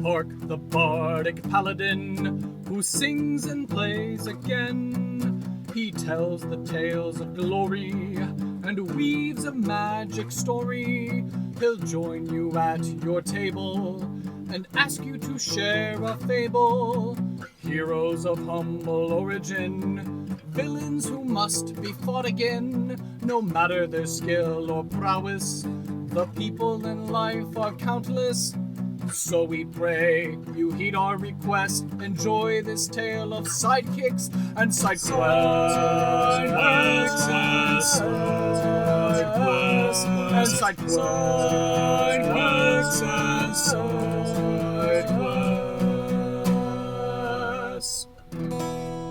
Hark the bardic paladin, who sings and plays again. He tells the tales of glory, and weaves a magic story. He'll join you at your table, and ask you to share a fable. Heroes of humble origin, villains who must be fought again. No matter their skill or prowess, the people in life are countless. So we pray you heed our request. Enjoy this tale of sidekicks and side quests.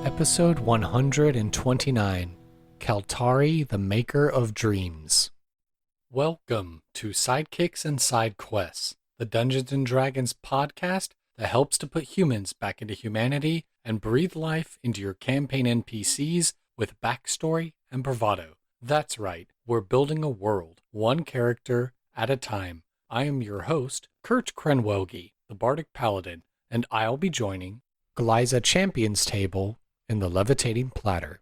Episode 129, Kaltarii, the Maker of Dreams. Welcome to Sidekicks and Side Quests, the Dungeons & Dragons podcast that helps to put humans back into humanity and breathe life into your campaign NPCs with backstory and bravado. That's right, we're building a world, one character at a time. I am your host, Kurt Krenwelge, the Bardic Paladin, and I'll be joining Glaiza Champion's table in the Levitating Platter.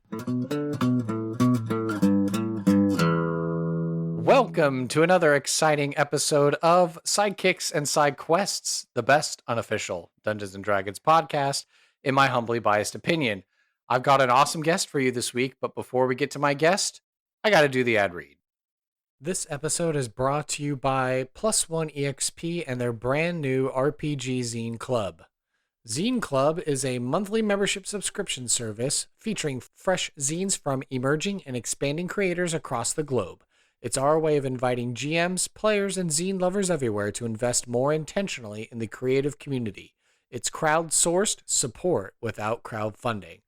Welcome to another exciting episode of Sidekicks and Side Quests, the best unofficial Dungeons & Dragons podcast, in my humbly biased opinion. I've got an awesome guest for you this week, but before we get to my guest, I gotta do the ad read. This episode is brought to you by Plus One EXP and their brand new RPG Zine Club. Zine Club is a monthly membership subscription service featuring fresh zines from emerging and expanding creators across the globe. It's our way of inviting GMs, players, and zine lovers everywhere to invest more intentionally in the creative community. It's crowdsourced support without crowdfunding.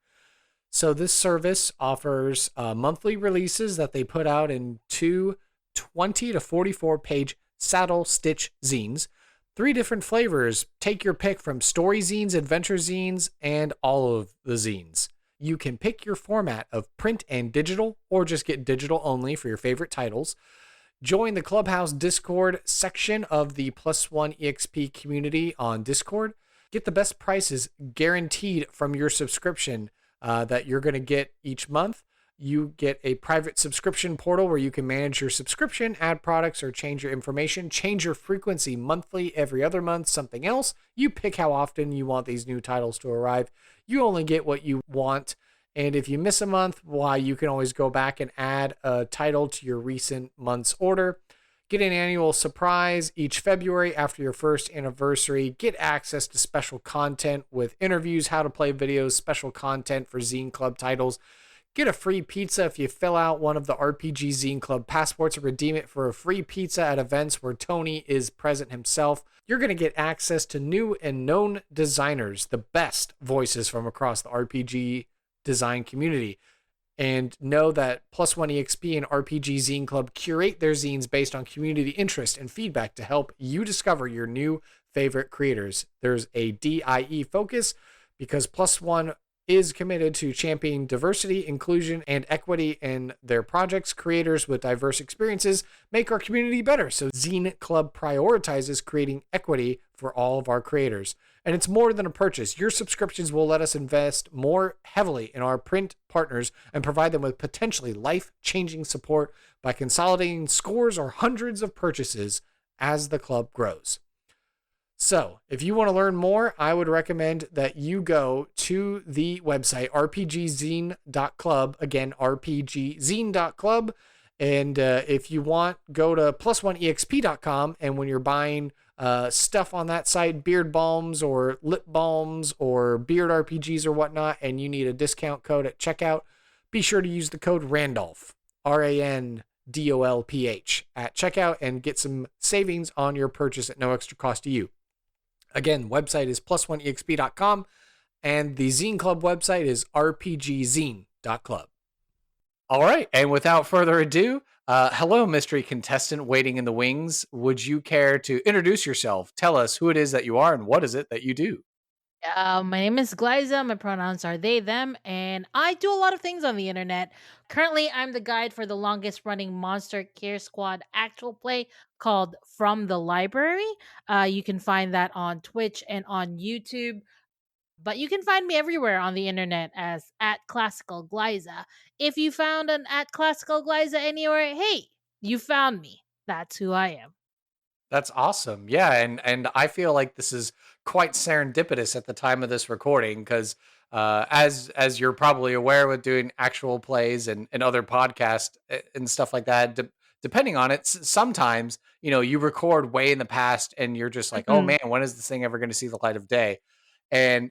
So this service offers monthly releases that they put out in two 20 to 44 page saddle stitch zines. 3 different flavors. Take your pick from story zines, adventure zines, and all of the zines. You can pick your format of print and digital, or just get digital only for your favorite titles. Join the Clubhouse Discord section of the Plus One EXP community on Discord. Get the best prices guaranteed from your subscription that you're going to get each month. You get a private subscription portal where you can manage your subscription, add products, or change your information. Change your frequency monthly, every other month, something else. You pick how often you want these new titles to arrive. You only get what you want. And if you miss a month, why, you can always go back and add a title to your recent month's order. Get an annual surprise each February after your first anniversary. Get access to special content with interviews, how to play videos, special content for Zine Club titles. Get a free pizza if you fill out one of the RPG Zine Club passports, or redeem it for a free pizza at events where Tony is present himself. You're going to get access to new and known designers, the best voices from across the RPG design community. And know that Plus One EXP and RPG Zine Club curate their zines based on community interest and feedback to help you discover your new favorite creators. There's a DIE focus because Plus One is committed to championing diversity, inclusion, and equity in their projects. Creators with diverse experiences make our community better. So Zine Club prioritizes creating equity for all of our creators. And it's more than a purchase. Your subscriptions will let us invest more heavily in our print partners and provide them with potentially life-changing support by consolidating scores or hundreds of purchases as the club grows. So, if you want to learn more, I would recommend that you go to the website rpgzine.club. Again, rpgzine.club. And if you want, go to plusoneexp.com. And when you're buying stuff on that site, beard balms or lip balms or beard RPGs or whatnot, and you need a discount code at checkout, be sure to use the code Randolph, RANDOLPH, at checkout and get some savings on your purchase at no extra cost to you. Again, website is plusoneexp.com, and the Zine Club website is rpgzine.club. All right, and without further ado, hello, mystery contestant waiting in the wings. Would you care to introduce yourself? Tell us who it is that you are and what is it that you do? My name is Glaiza. My pronouns are they, them, and I do a lot of things on the internet. Currently, I'm the guide for the longest running Monster Care Squad actual play called From the Library. You can find that on Twitch and on YouTube, but you can find me everywhere on the internet as at Classical Glyza. If you found an at Classical Glyza anywhere, hey, you found me. That's who I am. That's awesome. Yeah, and I feel like this is quite serendipitous at the time of this recording because as you're probably aware with doing actual plays and other podcasts and stuff like that, depending on it, sometimes you record way in the past and you're just like, oh Mhm. man, when is this thing ever going to see the light of day? And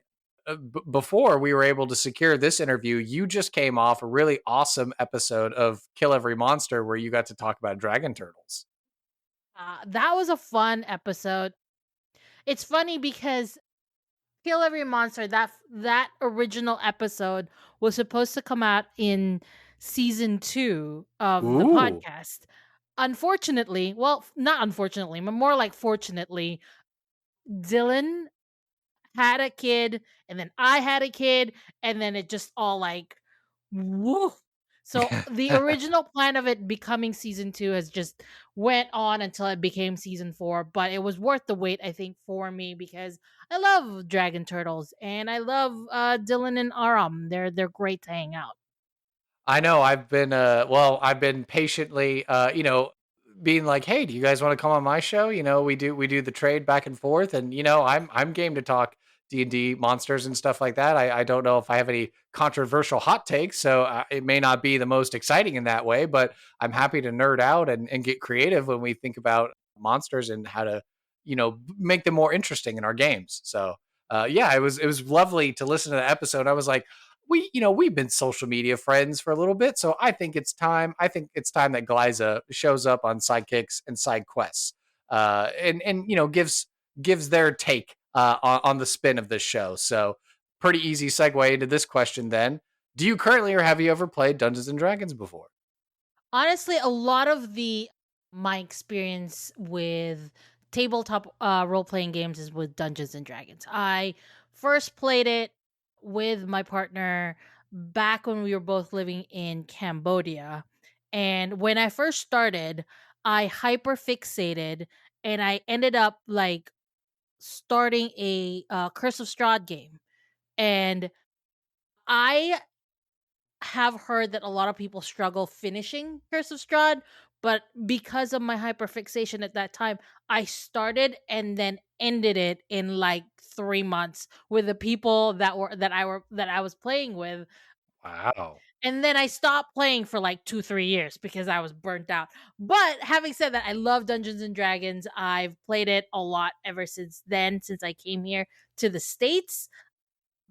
before we were able to secure this interview, you just came off a really awesome episode of Kill Every Monster where you got to talk about dragon turtles. That was a fun episode. It's funny because Kill Every Monster, that original episode was supposed to come out in season 2 of the Ooh. podcast. Unfortunately, well, not unfortunately, but more like fortunately, Dylan had a kid, and then I had a kid, and then it just all like woof. So the original plan of it becoming season 2 has just went on until it became season 4, but it was worth the wait, I think, for me because I love Dragon Turtles and I love Dylan and Aram. They're great to hang out. I know I've been patiently being like, "Hey, do you guys want to come on my show?" We do the trade back and forth and I'm game to talk D&D monsters and stuff like that. I don't know if I have any controversial hot takes, so it may not be the most exciting in that way, but I'm happy to nerd out and get creative when we think about monsters and how to, make them more interesting in our games. So, yeah, it was lovely to listen to the episode. I was like, we've been social media friends for a little bit, so I think it's time that Glyza shows up on Sidekicks and Side Quests, and gives their take on the spin of this show. So pretty easy segue into this question then. Do you currently or have you ever played Dungeons and Dragons before? Honestly, a lot of the my experience with tabletop role playing games is with Dungeons and Dragons. I first played it with my partner back when we were both living in Cambodia. And when I first started, I hyper fixated and I ended up like starting a Curse of Strahd game. And I have heard that a lot of people struggle finishing Curse of Strahd, but because of my hyperfixation at that time, I started and then ended it in like 3 months with the people that I was playing with. Wow. And then I stopped playing for like 2, 3 years because I was burnt out. But having said that, I love Dungeons and Dragons. I've played it a lot ever since then, since I came here to the States.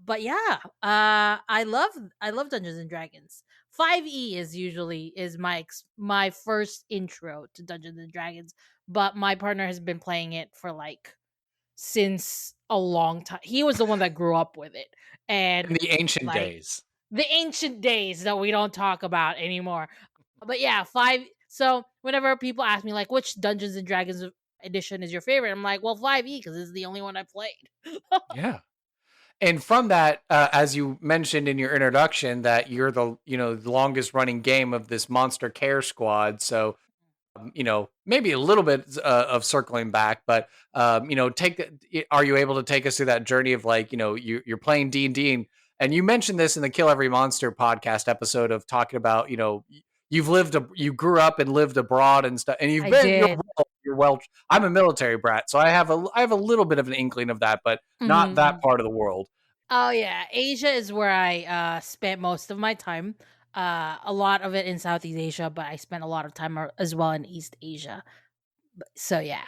But yeah, I love Dungeons and Dragons. 5e is usually is my first intro to Dungeons and Dragons, but my partner has been playing it for like since a long time. He was the one that grew up with it. In And the ancient like days. the ancient days that we don't talk about anymore. But yeah, 5 so whenever people ask me like which Dungeons and Dragons edition is your favorite, I'm like, well, 5e because it's the only one I played. Yeah. And from that, as you mentioned in your introduction, that you're the longest running game of this Monster Care Squad. So maybe a little bit of circling back, but are you able to take us through that journey of like, you're playing D&D and you mentioned this in the Kill Every Monster podcast episode of talking about, you grew up and lived abroad and stuff, and I did. you're well, I'm a military brat, so I have a little bit of an inkling of that, but not that Mhm. part of the world. Oh yeah, Asia is where I spent most of my time. A lot of it in Southeast Asia, but I spent a lot of time as well in East Asia. So yeah.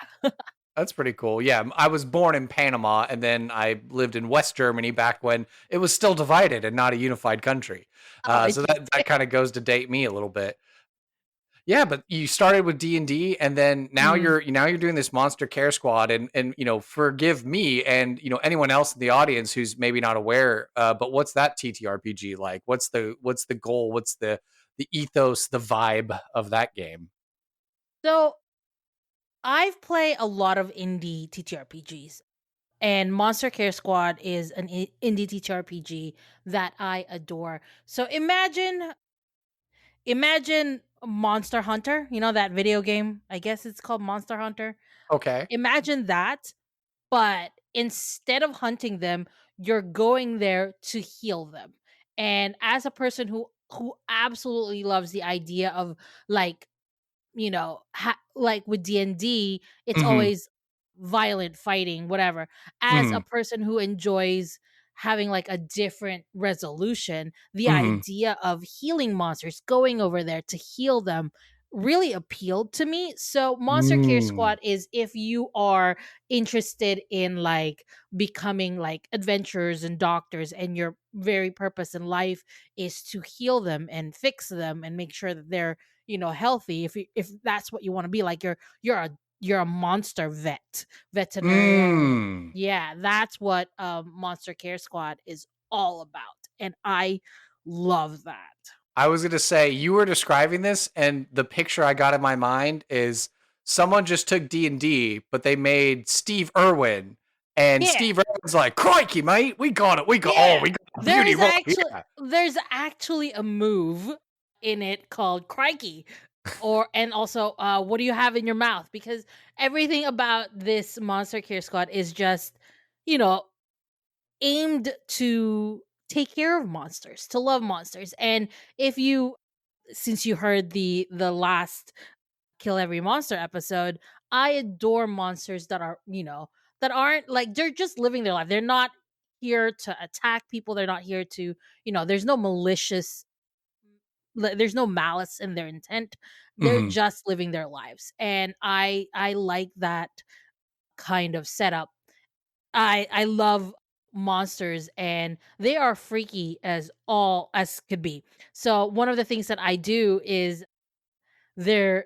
That's pretty cool. Yeah, I was born in Panama, and then I lived in West Germany back when it was still divided and not a unified country. Oh, So that kind of goes to date me a little bit. Yeah, but you started with D&D, and then mhm. now you're doing this Monster Care Squad, and forgive me and anyone else in the audience who's maybe not aware. But what's that TTRPG like? What's the goal? What's the ethos, the vibe of that game? So I've played a lot of indie TTRPGs, And Monster Care Squad is an indie TTRPG that I adore. So imagine Monster Hunter, you know that video game? I guess it's called Monster Hunter. Okay. Imagine that, but instead of hunting them, you're going there to heal them. And as a person who absolutely loves the idea of like like with D&D, it's Mhm. always violent fighting, whatever. As a Mhm. person who enjoys having like a different resolution, the Mhm. idea of healing monsters, going over there to heal them really appealed to me. So Monster Care Mm. Squad is if you are interested in like becoming like adventurers and doctors and your very purpose in life is to heal them and fix them and make sure that they're healthy. If that's what you want to be, like you're a monster veterinarian. Mm. Yeah, that's what Monster Care Squad is all about, and I love that. I was gonna say you were describing this, and the picture I got in my mind is someone just took D&D, but they made Steve Irwin, and Yeah, Steve Irwin's like, "Crikey, mate, we got it. yeah. We got the There beauty is right actually here." there's actually a move in it called Crikey, or and also what do you have in your mouth? Because everything about this Monster Care Squad is just you know aimed to take care of monsters, to love monsters. And if you since you heard the last Kill Every Monster episode, I adore monsters that are, that aren't like they're just living their life. They're not here to attack people. They're not here to, there's no there's no malice in their intent. They're Mhm. just living their lives. And I like that kind of setup. I love monsters and they are freaky as all as could be. So one of the things that I do is they're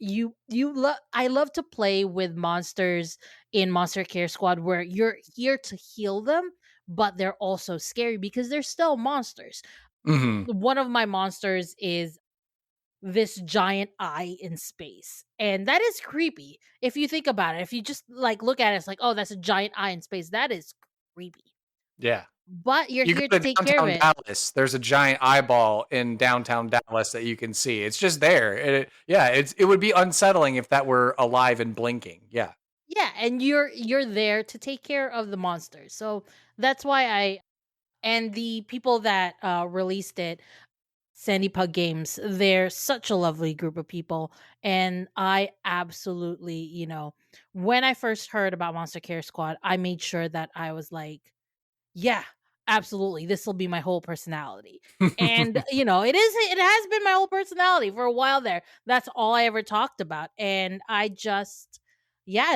you love I love to play with monsters in Monster Care Squad where you're here to heal them, but they're also scary because they're still monsters. Mhm. One of my monsters is this giant eye in space. And that is creepy. If you think about it, if you just like look at it, it's like, oh, that's a giant eye in space. That is creepy. Yeah. But you're You here go to to take care of downtown it. Dallas, there's a giant eyeball in downtown Dallas that you can see. It's just there. Yeah, it would be unsettling if that were alive and blinking. Yeah. Yeah, and you're there to take care of the monsters. So that's why I and the people that released it, Sandy Pug Games, they're such a lovely group of people. And I absolutely, when I first heard about Monster Care Squad, I made sure that I was like, yeah, absolutely. This will be my whole personality. And it has been my whole personality for a while there. That's all I ever talked about. And I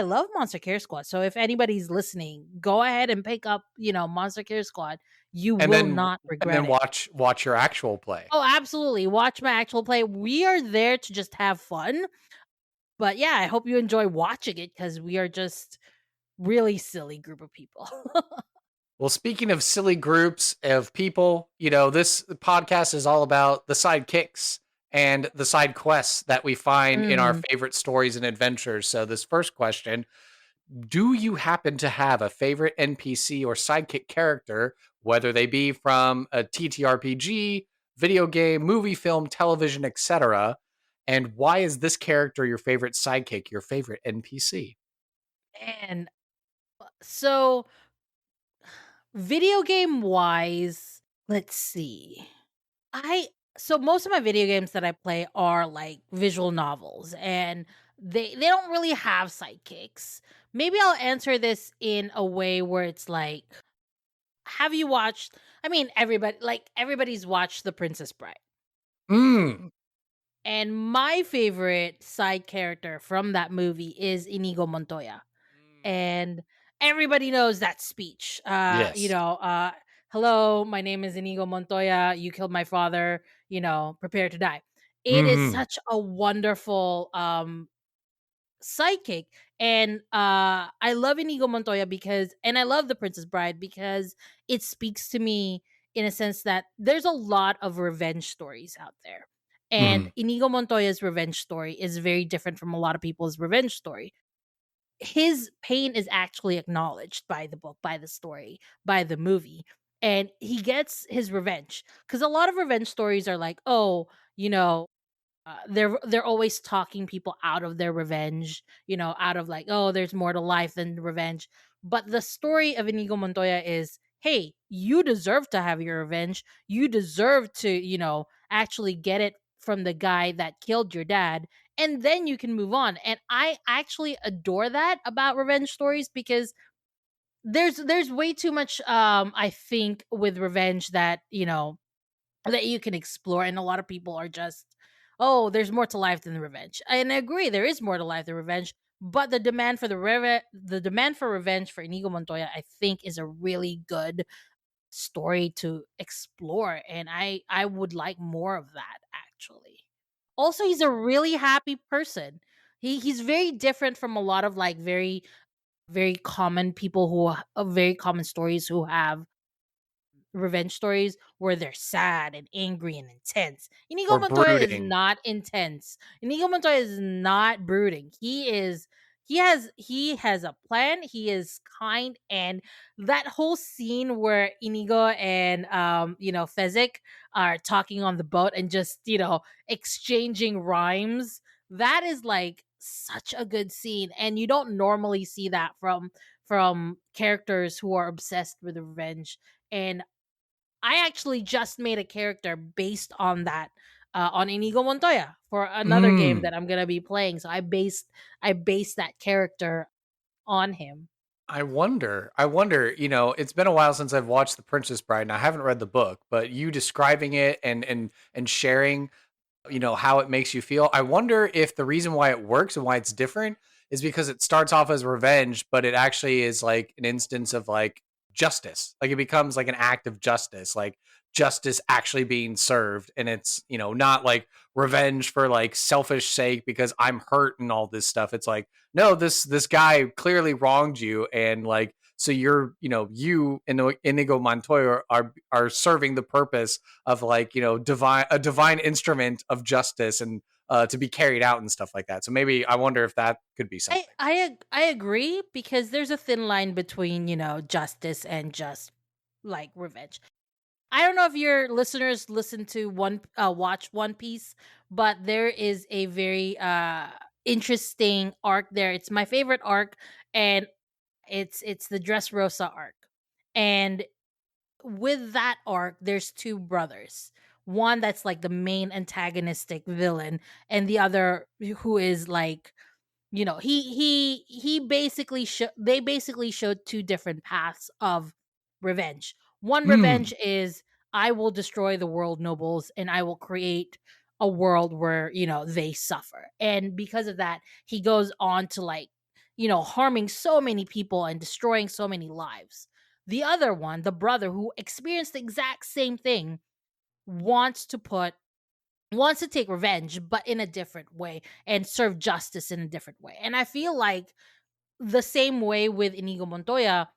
love Monster Care Squad. So if anybody's listening, go ahead and pick up, Monster Care Squad. You and will then not and regret then it. watch your actual play. Oh, absolutely. Watch my actual play. We are there to just have fun. But yeah, I hope you enjoy watching it because we are just really silly group of people. Well, speaking of silly groups of people, this podcast is all about the sidekicks and the side quests that we find in our Mhm. favorite stories and adventures. So, this first question: do you happen to have a favorite NPC or sidekick character, whether they be from a TTRPG, video game, movie, film, television, etc.? And why is this character your favorite sidekick, your favorite NPC? And so video game wise, let's see. I so most of my video games that I play are like visual novels and they don't really have sidekicks. Maybe I'll answer this in a way where it's like have you watched I mean everybody's watched The Princess Bride. Mm. And my favorite side character from that movie is Inigo Montoya. And everybody knows that speech. Yes. Hello, my name is Inigo Montoya. You killed my father, prepare to die. It is Hmm. such a wonderful psychic. And I love Inigo Montoya because and I love The Princess Bride because it speaks to me in a sense that there's a lot of revenge stories out there. And Hmm. Inigo Montoya's revenge story is very different from a lot of people's revenge story. his pain is actually acknowledged by the book, by the story, by the movie, and he gets his revenge. Because a lot of revenge stories are like, oh, you know, they're always talking people out of their revenge, out of like, oh, there's more to life than revenge. But the story of Inigo Montoya is, hey, you deserve to have your revenge. You deserve to, actually get it from the guy that killed your dad, and then you can move on. And I actually adore that about revenge stories, because there's way too much, I think, with revenge that, that you can explore, and a lot of people are just, oh, there's more to life than the revenge. And I agree, there is more to life than revenge, but the demand for revenge for Inigo Montoya, I think, is a really good story to explore, and I would like more of that, actually. Also, he's a really happy person. He's very different from a lot of like very very common people very common stories who have revenge stories where they're sad and angry and intense. Inigo Or Montoya is brooding. not intense. Inigo Montoya is not brooding. He has a plan. He is kind, and that whole scene where Inigo and Fezzik are talking on the boat and just, exchanging rhymes. That is like such a good scene, and you don't normally see that from characters who are obsessed with revenge. And I actually just made a character based on that, on Inigo Montoya for another game Mm. that I'm gonna be playing. So I based that character on him. I wonder, it's been a while since I've watched The Princess Bride and I haven't read the book, but you describing it and sharing how it makes you feel. I wonder if the reason why it works and why it's different is because it starts off as revenge, but it actually is like an instance of like justice. Like it becomes like an act of justice, like justice actually being served. And it's, not like revenge for like selfish sake because I'm hurt and all this stuff. It's like, no, this guy clearly wronged you. And like, so you and Inigo Montoya are serving the purpose of like a divine instrument of justice and to be carried out and stuff like that. So maybe I wonder if that could be I something. I ag- I agree, because there's a thin line between, justice and just like revenge. I don't know if your listeners listen to watch One Piece, but there is a very interesting arc there. It's my favorite arc, and it's the Dressrosa arc. And with that arc, there's two brothers. One that's like the main antagonistic villain, and the other who is like, he basically they basically showed two different paths of revenge. One Mm. revenge is, I will destroy the world nobles and I will create a world where, they suffer. And because of that, he goes on to like, harming so many people and destroying so many lives. The other one, the brother who experienced the exact same thing, wants to put wants to take revenge, but in a different way, and serve justice in a different way. And I feel like the same way with Inigo Montoya,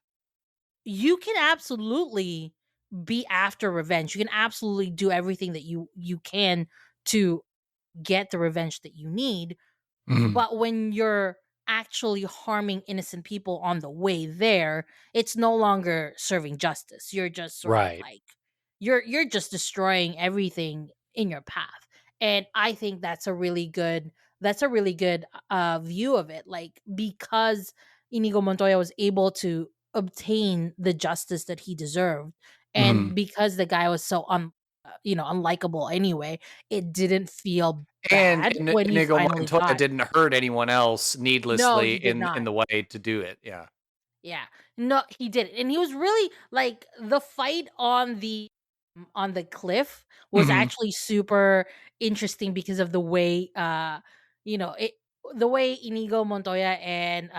you can absolutely be after revenge. You can absolutely do everything that you can to get the revenge that you need, Mhm. but when you're actually harming innocent people on the way there, it's no longer serving justice. You're just sort of Right. like, you're just destroying everything in your path. And I think that's a really good view of it. Like, because Inigo Montoya was able to obtain the justice that he deserved, Mhm. and because the guy was so unlikable anyway, it didn't feel And bad when he Inigo finally Montoya got. didn't hurt anyone else No, needlessly he did in not. the way to do it. Yeah. Yeah. No, he did. And he was really like, the fight on the cliff was Mhm. actually super interesting, because of the way it the way Inigo Montoya and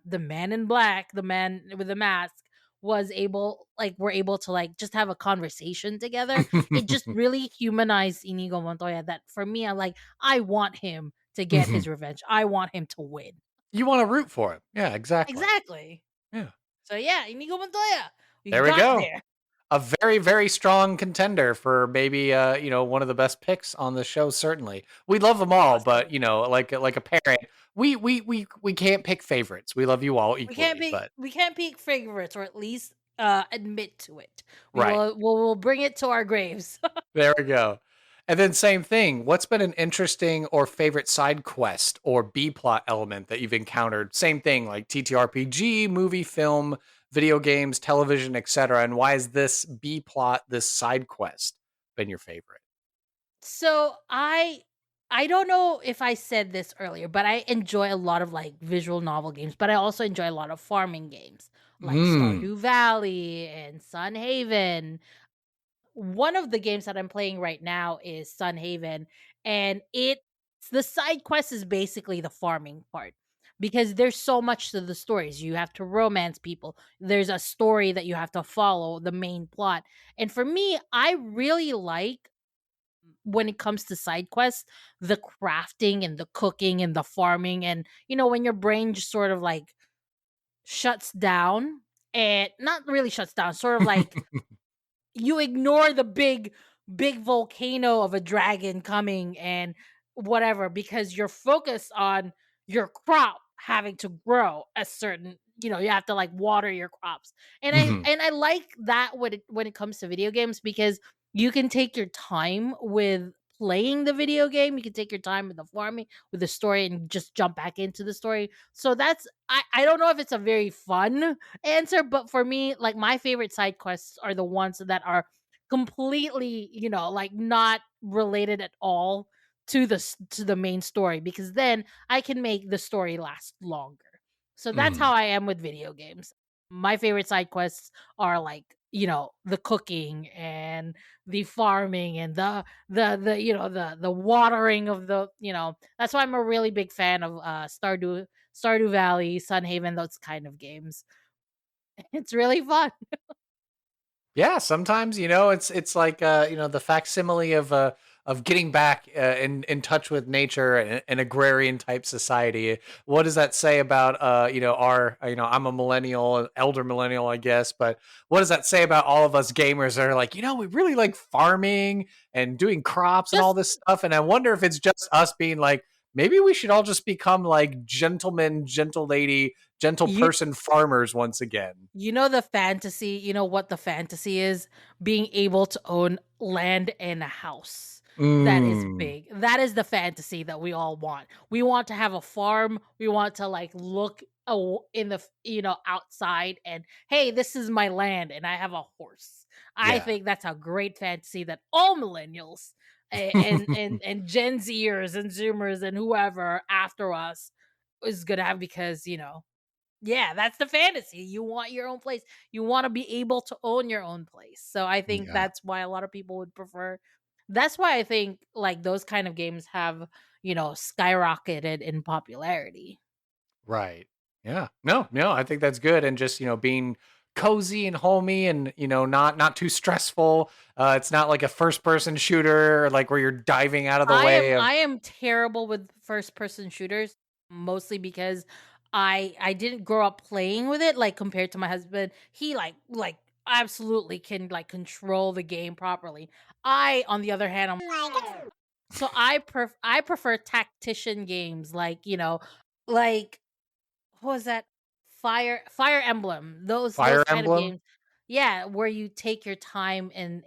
the man in black, the man with the mask, were able to like just have a conversation together. It just really humanized Inigo Montoya, that for me, I want him to get Mhm. his revenge. I want him to win. You want to root for him. Yeah, exactly. Exactly. Yeah. So yeah, Inigo Montoya, we There we got go. there. A very, very strong contender for maybe one of the best picks on the show. Certainly, we love them all, but Awesome. like a parent, we can't pick favorites. We love you all equally, but We can't pick favorites, or at least admit to it. right. We'll bring it to our graves. There we go. And then same thing. What's been an interesting or favorite side quest or B plot element that you've encountered? Same thing, like TTRPG, movie, film, video games, television, etc. And why is this B plot, this side quest, been your favorite? So I don't know if I said this earlier, but I enjoy a lot of like visual novel games, but I also enjoy a lot of farming games like Mm. Stardew Valley and Sun Haven. One of the games that I'm playing right now is Sun Haven, and it's the side quest is basically the farming part because there's so much to the stories. You have to romance people. There's a story that you have to follow, the main plot. And for me, I really like when it comes to side quests, the crafting and the cooking and the farming and when your brain just sort of like shuts down and not really shuts down, sort of like you ignore the big volcano of a dragon coming and whatever because you're focused on your crop having to grow a certain you have to like water your crops. And i Mhm. and i like that when it comes to video games because you can take your time with playing the video game. You can take your time with the farming, with the story, and just jump back into the story. So that's I don't know if it's a very fun answer, but for me, like my favorite side quests are the ones that are completely, like not related at all to the main story because then I can make the story last longer. So that's Mhm. how I am with video games. My favorite side quests are like, the cooking and the farming and the watering of that's why I'm a really big fan of Stardew Valley, Sun Haven, those kind of games. It's really fun. Yeah, sometimes it's like the facsimile of getting back in touch with nature and an agrarian type society. What does that say about our I'm a millennial, an elder millennial, I guess, but what does that say about all of us gamers that are like we really like farming and doing crops and all Just this stuff? And I wonder if it's just us being like maybe we should all just become like gentlemen, gentle lady, gentle you person farmers once again. the fantasy, what the fantasy is? Being able to own land and a house. That is Mm. big. That is the fantasy that we all want. We want to have a farm. We want to like look in the outside and hey, this is my land and I have a horse. I Yeah. think that's a great fantasy that all millennials and Gen Zers and Zoomers and whoever after us is gonna have because yeah, that's the fantasy. You want your own place. You want to be able to own your own place. So I think Yeah. that's why a lot of people would prefer. That's why I think like those kind of games have, skyrocketed in popularity. Right. Yeah. No, no, I think that's good. And just, being cozy and homey and, not too stressful. It's not like a first person shooter, like where you're diving out of the way of I am terrible with first person shooters mostly because I didn't grow up playing with it like compared to my husband. He like absolutely can like control the game properly. I on the other hand, so I prefer tactician games like, like what was that? Fire Emblem. Those Fire kind of Emblem. games. Yeah, where you take your time in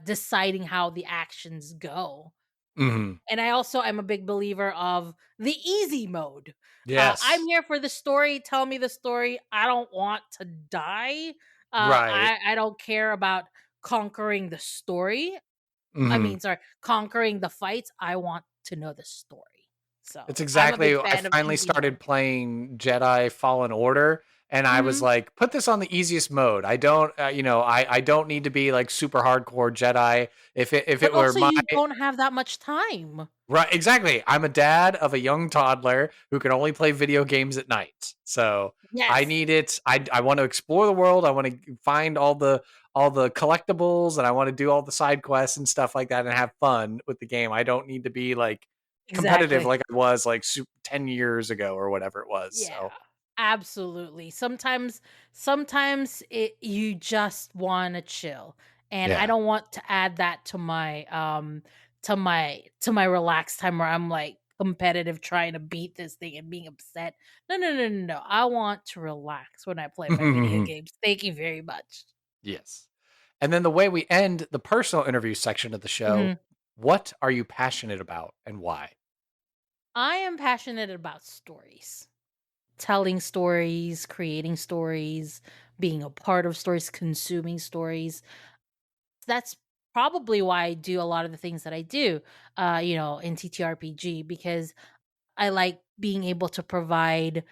deciding how the actions go. Hmm. And I also am a big believer of the easy mode. I'm Yes. here for the story. Tell me the story. I don't want to die. Right. I don't care about conquering the story. I Hmm. mean, sorry, conquering the fights. I want to know the story. It's So I'm a exactly big I fan of finally easy mode. started playing Jedi Fallen Order, and I was Hmm. like, put this on the easiest mode. I don't, I don't need to be like super hardcore Jedi. If it But were also, my you don't have that much time. right, exactly. I'm a dad of a young toddler who can only play video games at night. So I Yes, need it. I want to explore the world. I want to find all the collectibles and I want to do all the side quests and stuff like that and have fun with the game. I don't need to be like competitive exactly. like I was like 10 years ago or whatever it was. Yeah, So absolutely. Sometimes you just want to chill. And I yeah. don't want to add that to to my relaxed time where I'm like competitive trying to beat this thing and being upset. No, no, no, no, no. I want to relax when I play my video games. Thank you very much. Yes. And then the way we end the personal interview section of the show, Mhm. what are you passionate about and why? I am passionate about stories. Telling stories, creating stories, being a part of stories, consuming stories. That's probably why I do a lot of the things that I do, in TTRPG, because I like being able to provide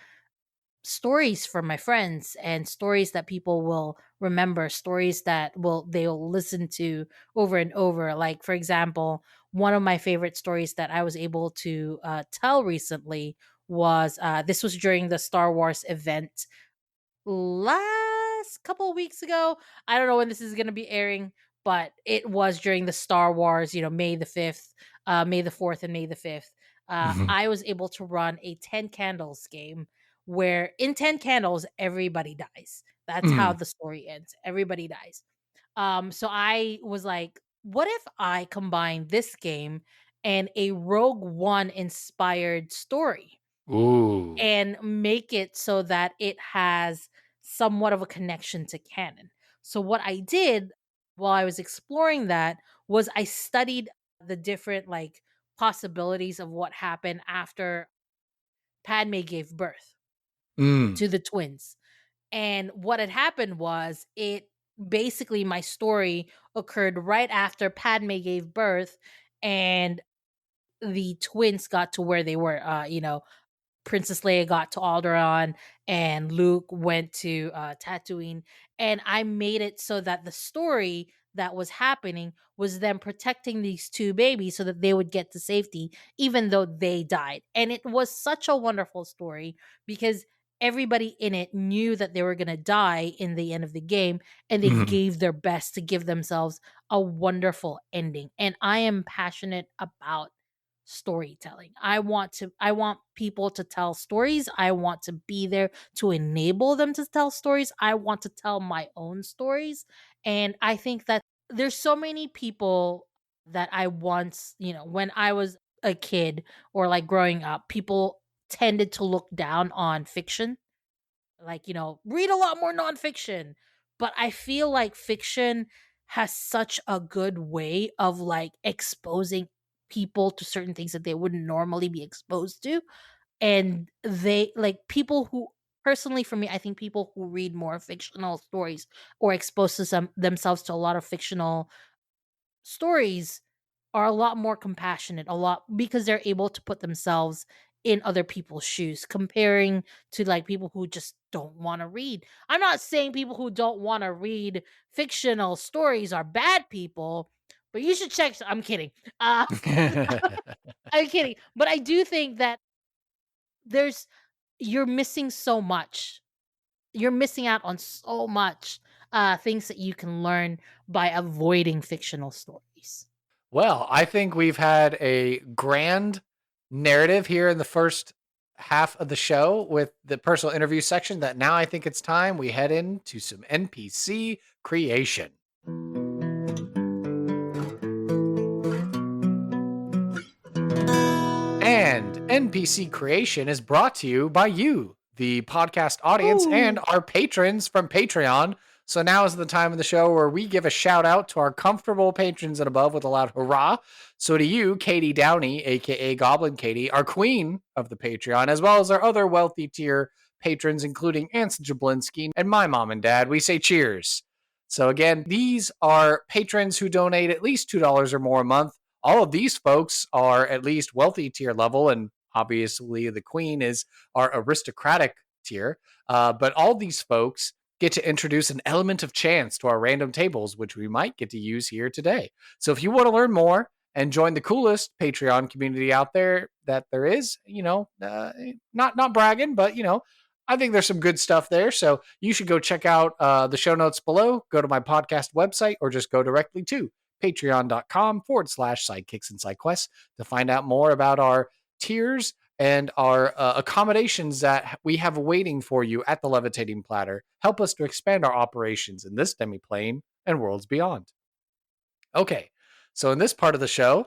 stories for my friends and stories that people will remember, stories that they'll listen to over and over. Like, for example, one of my favorite stories that I was able to tell recently was this was during the Star Wars event last couple of weeks ago. I don't know when this is going to be airing, but it was during the Star Wars, May the 5th, May the 4th, and May the 5th. Mhm. I was able to run a 10 candles game where in 10 candles, everybody dies. That's how Mm. the story ends. Everybody dies. So I was like, what if I combine this game and a Rogue One inspired story? Ooh. And make it so that it has somewhat of a connection to canon. So what I did while I was exploring that was I studied the different like possibilities of what happened after Padme gave birth Mm. to the twins. And what had happened was it basically my story occurred right after Padme gave birth and the twins got to where they were. Princess Leia got to Alderaan and Luke went to Tatooine. And I made it so that the story that was happening was them protecting these two babies so that they would get to safety, even though they died. And it was such a wonderful story because everybody in it knew that they were going to die in the end of the game and they Mhm. gave their best to give themselves a wonderful ending. And I am passionate about storytelling. I want people to tell stories. I want to be there to enable them to tell stories. I want to tell my own stories. And I think that there's so many people that I once, when I was a kid or like growing up, people tended to look down on fiction, like, read a lot more nonfiction. But I feel like fiction has such a good way of like exposing people to certain things that they wouldn't normally be exposed to. And they like people who personally for me, I think people who read more fictional stories or expose to themselves to a lot of fictional stories are a lot more compassionate, a lot because they're able to put themselves in other people's shoes comparing to like people who just don't want to read. I'm not saying people who don't want to read fictional stories are bad people, but you should check. I'm kidding. Uh, I'm kidding. But I do think that there's you're missing so much. You're missing out on so much things that you can learn by avoiding fictional stories. Well, I think we've had a grand narrative here in the first half of the show with the personal interview section that now I think it's time we head into some NPC creation. And NPC creation is brought to you by you, the podcast audience, and Ooh. our patrons from Patreon. So now is the time of the show where we give a shout out to our comfortable patrons and above with a loud hurrah. So to you, Katie Downey, aka Goblin Katie, our queen of the Patreon, as well as our other wealthy tier patrons, including Anson Jablinski and my mom and dad, we say cheers. So again, these are patrons who donate at least $2 or more a month. All of these folks are at least wealthy tier level, and obviously the queen is our aristocratic tier. But all these folks get to introduce an element of chance to our random tables, which we might get to use here today. So if you want to learn more and join the coolest Patreon community out there that there is, not bragging, but I think there's some good stuff there. So you should go check out the show notes below, go to my podcast website, or just go directly to patreon.com/sidekicks and sidequests to find out more about our tiers and our accommodations that we have waiting for you at the Levitating Platter. Help us to expand our operations in this demiplane and worlds beyond. Okay, so in this part of the show,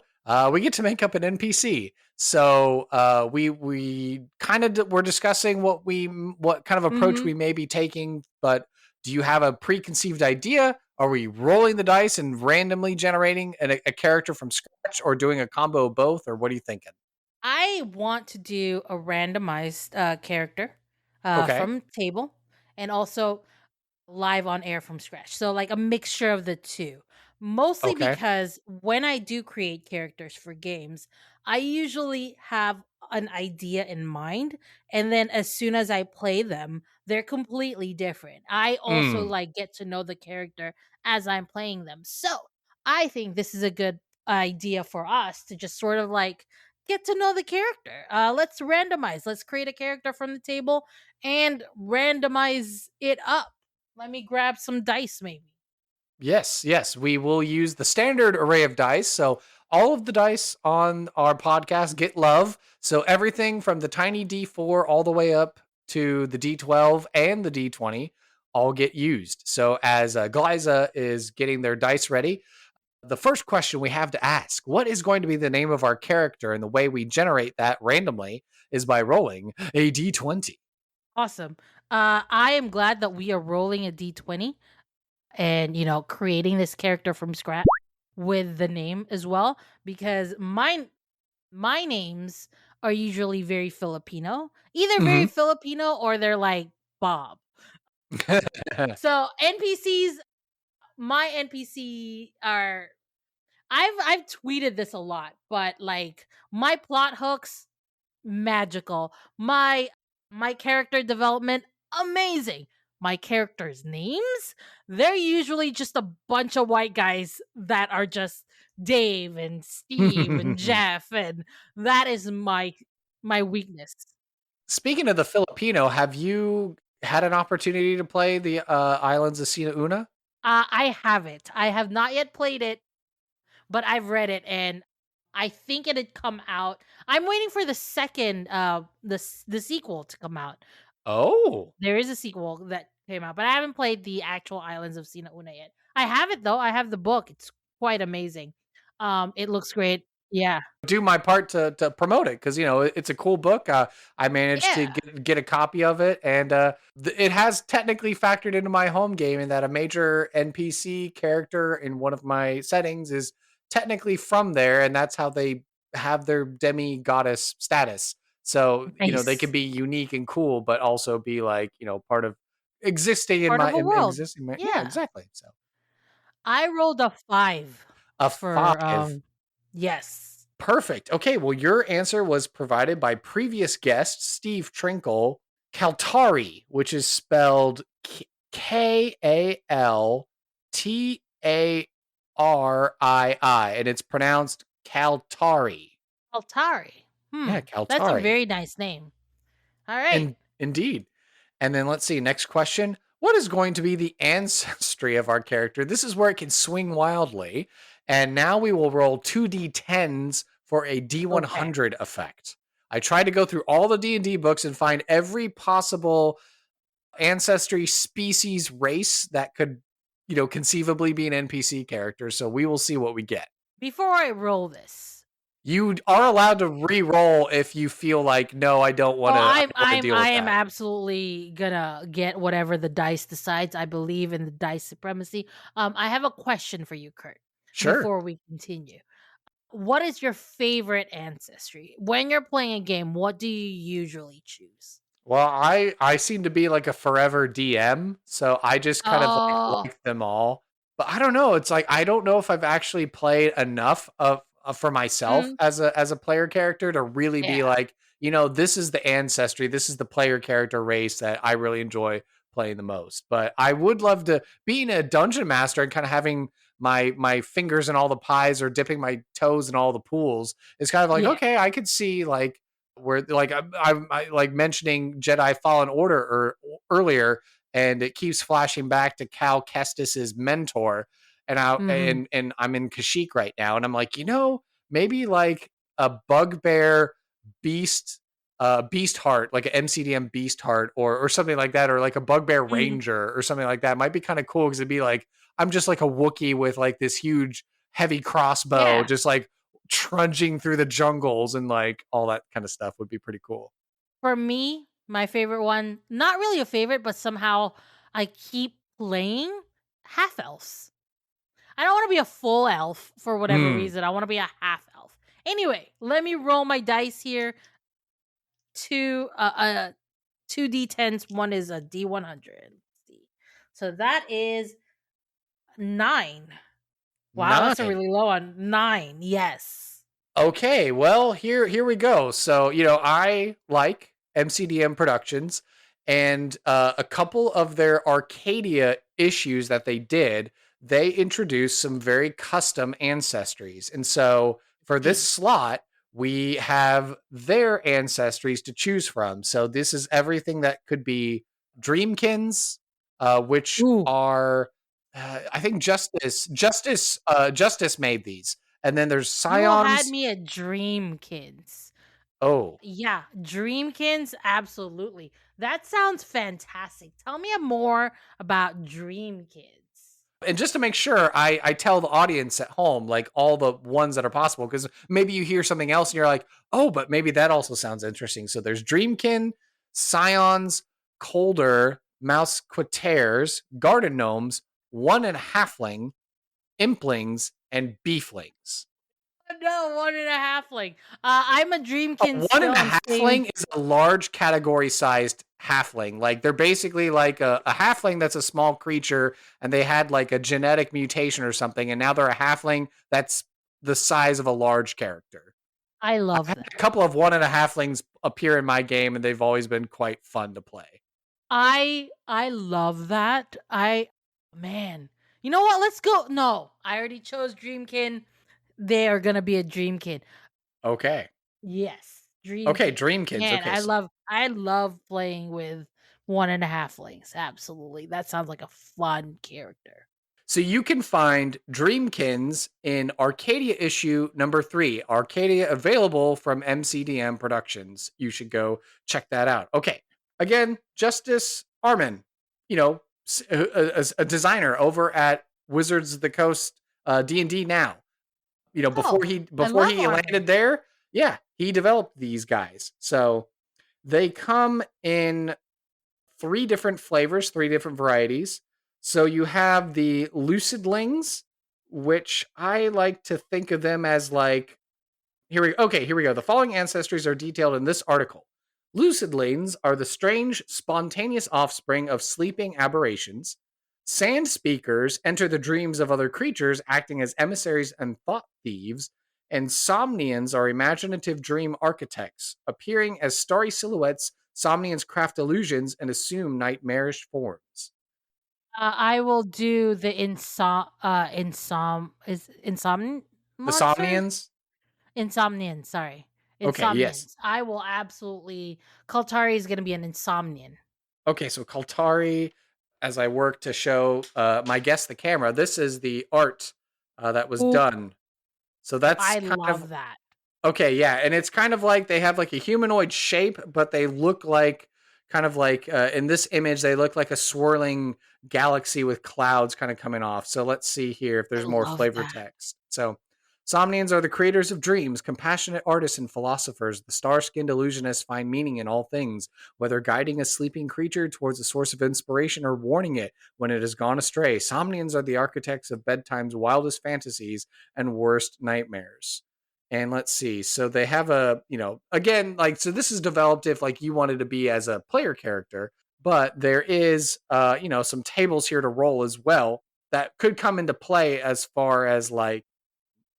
We get to make up an NPC. So we kind of we're discussing what kind of approach Mm-hmm. we may be taking. But do you have a preconceived idea? Are we rolling the dice and randomly generating a character from scratch, or doing a combo of both, or what are you thinking? I want to do a randomized character Okay. from table, and also live on air from scratch. So like a mixture of the two. Mostly Okay. because when I do create characters for games, I usually have an idea in mind, and then as soon as I play them, they're completely different. I also Mm. like get to know the character as I'm playing them. So, I think this is a good idea for us to just sort of like get to know the character. Let's randomize. Let's create a character from the table and randomize it up. Let me grab some dice, maybe. Yes, yes, we will use the standard array of dice. So all of the dice on our podcast get love. So everything from the tiny D4 all the way up to the D12 and the D20 all get used. So as Glaiza is getting their dice ready, the first question we have to ask, what is going to be the name of our character? And the way we generate that randomly is by rolling a D20. Awesome. I am glad that we are rolling a d20 and, creating this character from scratch with the name as well, because my names are usually very Filipino, either very Mhm. Filipino or they're like Bob. So NPCs, my NPC are I've tweeted this a lot, but like my plot hooks magical. My character development amazing. My characters' names, they're usually just a bunch of white guys that are just Dave and Steve and Jeff, and that is my weakness. Speaking of the Filipino, have you had an opportunity to play the Islands of Sina Una? I have it. I have not yet played it, but I've read it, and I think it had come out. I'm waiting for the second the sequel to come out. Oh, There is a sequel that came out, but I haven't played the actual Islands of Sina Una yet. I have it though. I have the book. It's quite amazing. It looks great. Yeah. do my part to promote it because it's a cool book. I managed to Yeah. get a copy of it, and it has technically factored into my home game in that a major NPC character in one of my settings is technically from there, and that's how they have their demi goddess status. So they can Nice. be unique and cool, but also be like part of existing in Part my of a world. existing. Yeah, Yeah. exactly. So I rolled a 5 a for 5. yes. Perfect. Okay, well, your answer was provided by previous guest Steve Trinkle, Kaltarii, which is spelled Kaltarii, and it's pronounced Kaltarii. Altari. Yeah, That's a Kaltarii. very nice name. All right. Indeed. And then let's see, next question. What is going to be the ancestry of our character? This is where it can swing wildly. And now we will roll 2d10s for a Okay. D100 effect. I tried to go through all the D&D books and find every possible ancestry, species, race that could, conceivably be an NPC character. So we will see what we get. Before I roll this, You are allowed to re-roll if you feel like, no, I don't want oh, to. I I'm don't want to I'm deal I with am that. absolutely gonna get whatever the dice decides. I believe in the dice supremacy. I have a question for you, Kurt, Sure. before we continue. What is your favorite ancestry? When you're playing a game, what do you usually choose? Well, I seem to be like a forever DM, so I just kind of Oh, like them all. But I don't know. It's like I don't know if I've actually played enough of for myself mm, as a player character to really be yeah, like, this is the ancestry, this is the player character race that I really enjoy playing the most. But I would love to being a dungeon master and kind of having my fingers in all the pies or dipping my toes in all the pools. It's kind of like, yeah. okay, I could see like where like I like mentioning Jedi Fallen Order earlier, and it keeps flashing back to Cal Kestis's mentor, and Hmm. I'm in Kashyyyk right now, and I'm like, maybe like a bugbear beast. Beast heart, like an MCDM beast heart, or something like that, or like a bugbear Hmm. ranger, or something like that. Might be kind of cool because it'd be like I'm just like a Wookiee with like this huge heavy crossbow, Yeah. just like trudging through the jungles and like all that kind of stuff would be pretty cool. For me, my favorite one, not really a favorite, but somehow I keep playing half elves. I don't want to be a full elf for whatever Mm, reason. I want to be a half elf. Anyway, let me roll my dice here. Two d10s. One is a d100. Let's see. So that is 9. Wow, that's a 9. really low one. 9. Yes. Okay, well, here we go. So, I like MCDM Productions, and a couple of their Arcadia issues that they did, they introduced some very custom ancestries. And so for this slot, we have their ancestries to choose from. So this is everything that could be dreamkins, which Ooh, are I think Justice made these. And then there's you had scions. me at Dreamkins. Oh, Yeah, Dreamkins, absolutely. That sounds fantastic. Tell me more about Dreamkins. and just to make sure, I tell the audience at home like all the ones that are possible, because maybe you hear something else and you're like, oh, but maybe that also sounds interesting. So there's Dreamkin, Scions, Colder, Mousquetaires, Garden Gnomes, one and a halfling, Implings, and Beeflings. No, one and a halfling. I'm a Dreamkin One still. and a I'm staying. halfling is a large category sized halfling. Like they're basically like a halfling that's a small creature, and they had like a genetic mutation or something, and now they're a halfling that's the size of a large character. I I've love had that. a couple of one and a halflings appear in my game, and they've always been quite fun to play. I love that. Man. You know what? Let's go. No, I already chose Dreamkin. They are gonna be a Dreamkin. Okay. Yes, Okay, Dreamkin. Dreamkins. Man, Okay. I love playing with one and a half links. Absolutely. That sounds like a fun character. So you can find Dreamkins in Arcadia issue number 3. Arcadia available from MCDM Productions. You should go check that out. Okay. Again, Justice Armin, a designer over at Wizards of the Coast D&D now. Before Oh, he I before love he Armin. landed there, yeah, he developed these guys. So they come in 3 different flavors, 3 different varieties. So you have the lucidlings, which I like to think of them as like here we go. The following ancestries are detailed in this article. Lucidlings are the strange, spontaneous offspring of sleeping aberrations. Sand speakers enter the dreams of other creatures, acting as emissaries and thought thieves. And somnians are imaginative dream architects. Appearing as starry silhouettes, somnians craft illusions and assume nightmarish forms. I will do the The monsters? somnians? Insomnian, sorry. Okay, yes. Insomnians. I will absolutely Kaltari is gonna be an insomnian. Okay, so Kaltari, as I work to show my guest the camera, this is the art that was Ooh, done. So that's I kind of love that. okay, yeah, and it's kind of like they have like a humanoid shape, but they look like kind of like in this image they look like a swirling galaxy with clouds kind of coming off. So let's see here if I there's more love flavor that. text. So Somnians are the creators of dreams, compassionate artists and philosophers. The star-skinned illusionists find meaning in all things, whether guiding a sleeping creature towards a source of inspiration or warning it when it has gone astray. Somnians are the architects of bedtime's wildest fantasies and worst nightmares. And let's see. So they have again, like, so this is developed if like you wanted to be as a player character, but there is, some tables here to roll as well that could come into play as far as like,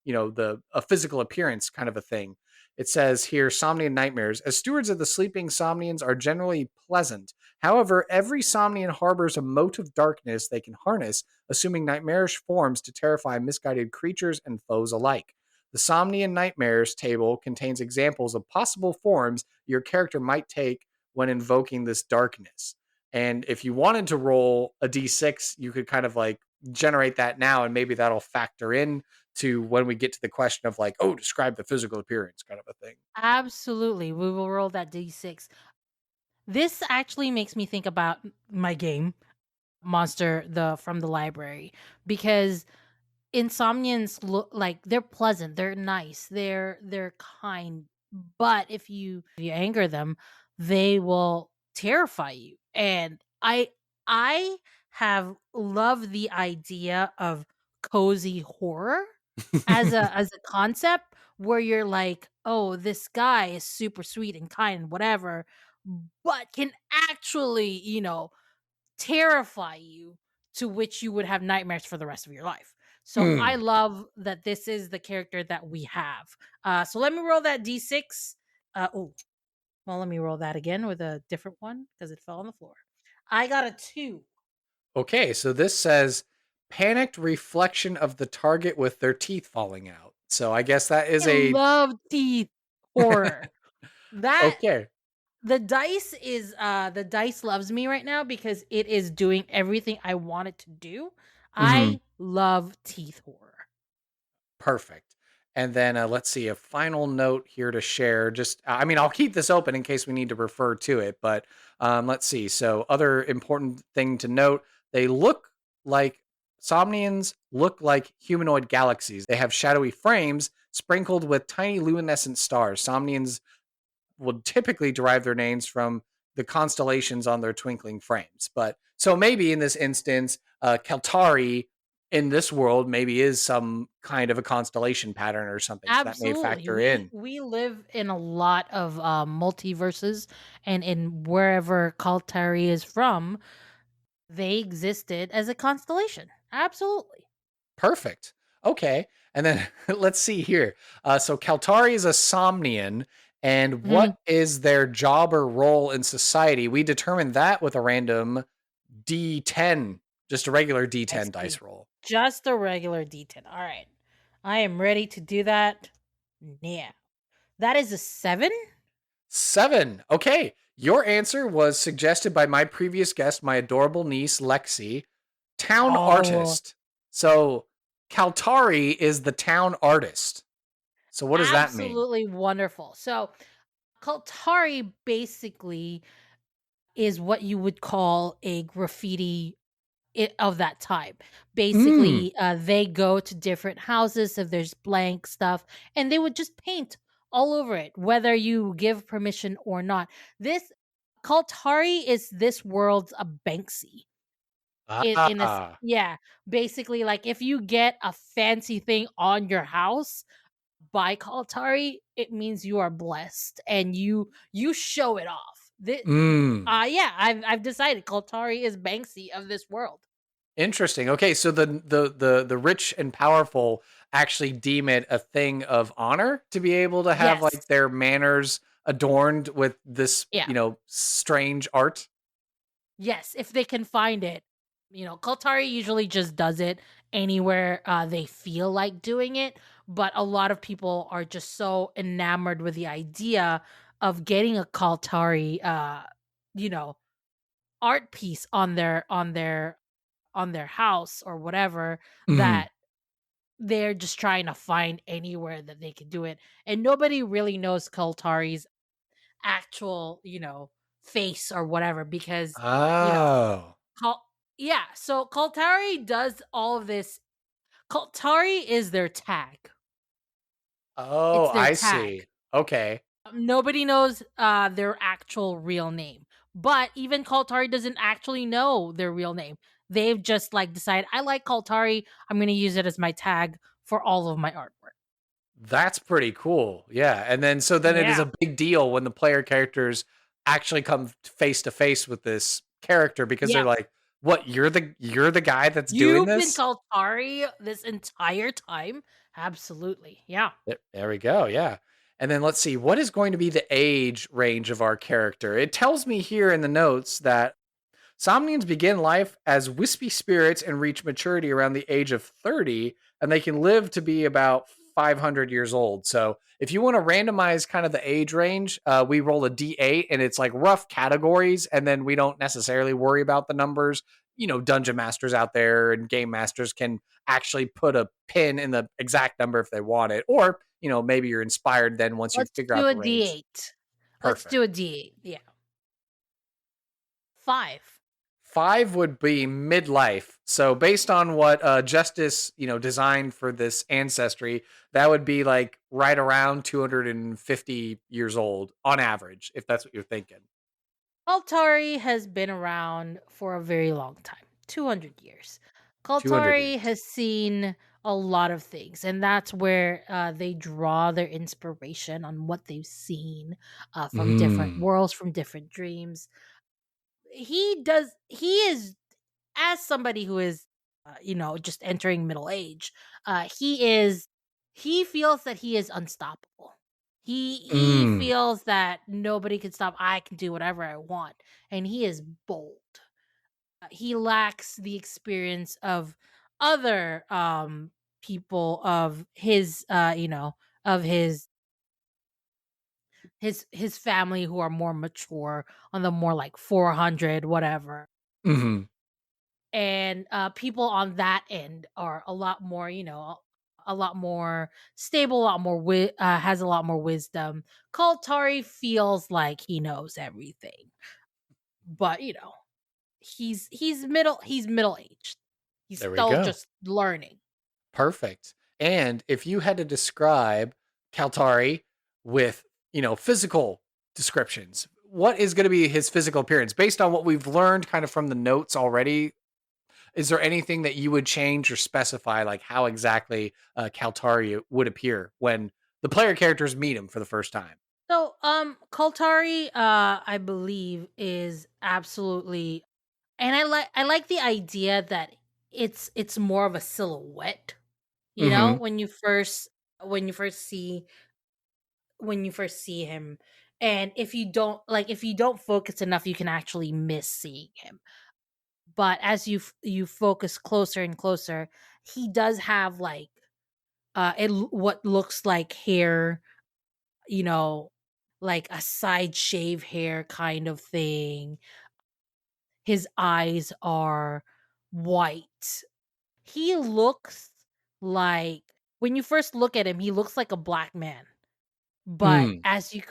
the a physical appearance kind of a thing. It says here, Somnian nightmares. As stewards of the sleeping Somnians are generally pleasant. However, every Somnian harbors a mote of darkness they can harness, assuming nightmarish forms to terrify misguided creatures and foes alike. The Somnian Nightmares table contains examples of possible forms your character might take when invoking this darkness. And if you wanted to roll a d6, you could kind of like generate that now, and maybe that'll factor in to when we get to the question of like, oh, describe the physical appearance kind of a thing. Absolutely. We will roll that D6. This actually makes me think about my game, Monster the from the library, because Insomnians look like they're pleasant, they're nice, they're kind, but if you anger them, they will terrify you. And I have loved the idea of cozy horror as a concept where you're like, "Oh, this guy is super sweet and kind and whatever, but can actually, terrify you to which you would have nightmares for the rest of your life." So I Hmm. love that this is the character that we have. So let me roll that d6. Oh, well, let me roll that again with a different one because it fell on the floor. I got a 2. Okay, so this says panicked reflection of the target with their teeth falling out. So I guess that is I a love teeth horror. That okay. the dice loves me right now because it is doing everything I want it to do. Hmm. I love teeth horror. Perfect. And then let's see a final note here to share. Just, I mean, I'll keep this open in case we need to refer to it, but let's see. So, other important thing to note: they look like somnians look like humanoid galaxies. They have shadowy frames sprinkled with tiny luminescent stars. Somnians would typically derive their names from the constellations on their twinkling frames. But so maybe in this instance, Kaltarii in this world maybe is some kind of a constellation pattern or something. So that may Absolutely. factor We in. we live in a lot of multiverses, and in wherever Kaltari is from, they existed as a constellation. Absolutely. Perfect. Okay. And then let's see here. So Kaltari is a somnian. And Mhm. what is their job or role in society? We determine that with a random D10, just a regular I D10 see. dice roll. Just a regular D10. All right. I am ready to do that. Yeah. That is a 7? 7. Okay. Your answer was suggested by my previous guest, my adorable niece, Lexi, town Oh, artist. So, Kaltari is the town artist. So, what does that mean? absolutely wonderful. So, Kaltari basically is what you would call a graffiti of that type. Mm. Basically, they go to different houses if there's blank stuff, and they would just paint all over it, whether you give permission or not. This Kaltari is this world's a Banksy. Ah. Yeah, basically, like if you get a fancy thing on your house by Kaltari, it means you are blessed and you show it off. Mm. Yeah, I've decided Kaltari is Banksy of this world. Interesting. Okay, so the rich and powerful actually deem it a thing of honor to be able to have Yes. like their manners adorned with this, Yeah. strange art. Yes, if they can find it. Kaltari usually just does it anywhere they feel like doing it, but a lot of people are just so enamored with the idea of getting a Kaltari you know, art piece on their house or whatever Mhm. that they're just trying to find anywhere that they can do it. And nobody really knows Kaltari's actual, face or whatever because, you know, Oh. Kal yeah, so Kaltari does all of this. Kaltari is their tag. Oh, It's their I tag. see. Okay. Nobody knows their actual real name. But even Kaltari doesn't actually know their real name. They've just like decided I like Kaltari. I'm going to use it as my tag for all of my artwork. That's pretty cool. Yeah. And then so then it is Yeah. a big deal when the player characters actually come face to face with this character because they're Yeah. like, "What? You're the guy that's doing You've been this?" Kaltari this entire time? Absolutely. Yeah. There we go. Yeah. And then let's see, what is going to be the age range of our character? It tells me here in the notes that Somnians begin life as wispy spirits and reach maturity around the age of 30, and they can live to be about 500 years old. So, if you want to randomize kind of the age range, we roll a d8 and it's like rough categories, and then we don't necessarily worry about the numbers. Dungeon masters out there and game masters can actually put a pin in the exact number if they want it, or, maybe you're inspired then once you Let's figure do out a the range. D8. Let's Perfect. do a D8. Yeah. 5. 5 would be midlife. So based on what Justice, designed for this ancestry, that would be like right around 250 years old on average, if that's what you're thinking. Kaltari has been around for a very long time, 200 years. 200 Kaltari years. has seen a lot of things, and that's where they draw their inspiration on what they've seen from different Mm. worlds, from different dreams. He is, as somebody who is, just entering middle age, he feels that he is unstoppable. He Mm. feels that nobody can stop. I can do whatever I want, and he is bold. He lacks the experience of other people of his, of his family who are more mature, on the more like 400 whatever. Hmm. And people on that end are a lot more, a lot more stable, a lot more has a lot more wisdom. Kaltari feels like he knows everything, but he's middle aged. He's There we still go. just learning. Perfect. And if you had to describe Kaltari with, physical descriptions, what is going to be his physical appearance based on what we've learned kind of from the notes already? Is there anything that you would change or specify, like how exactly Kaltari would appear when the player characters meet him for the first time? So Kaltari, I believe, is absolutely, and I like the idea that it's more of a silhouette. Hmm. When when you first see when you first see him, and if you don't focus enough, you can actually miss seeing him. But as you focus closer and closer, he does have like what looks like hair, you know like a side shave hair kind of thing. His eyes are white. He looks like, when you first look at him, he looks like a black man. But Mm. as you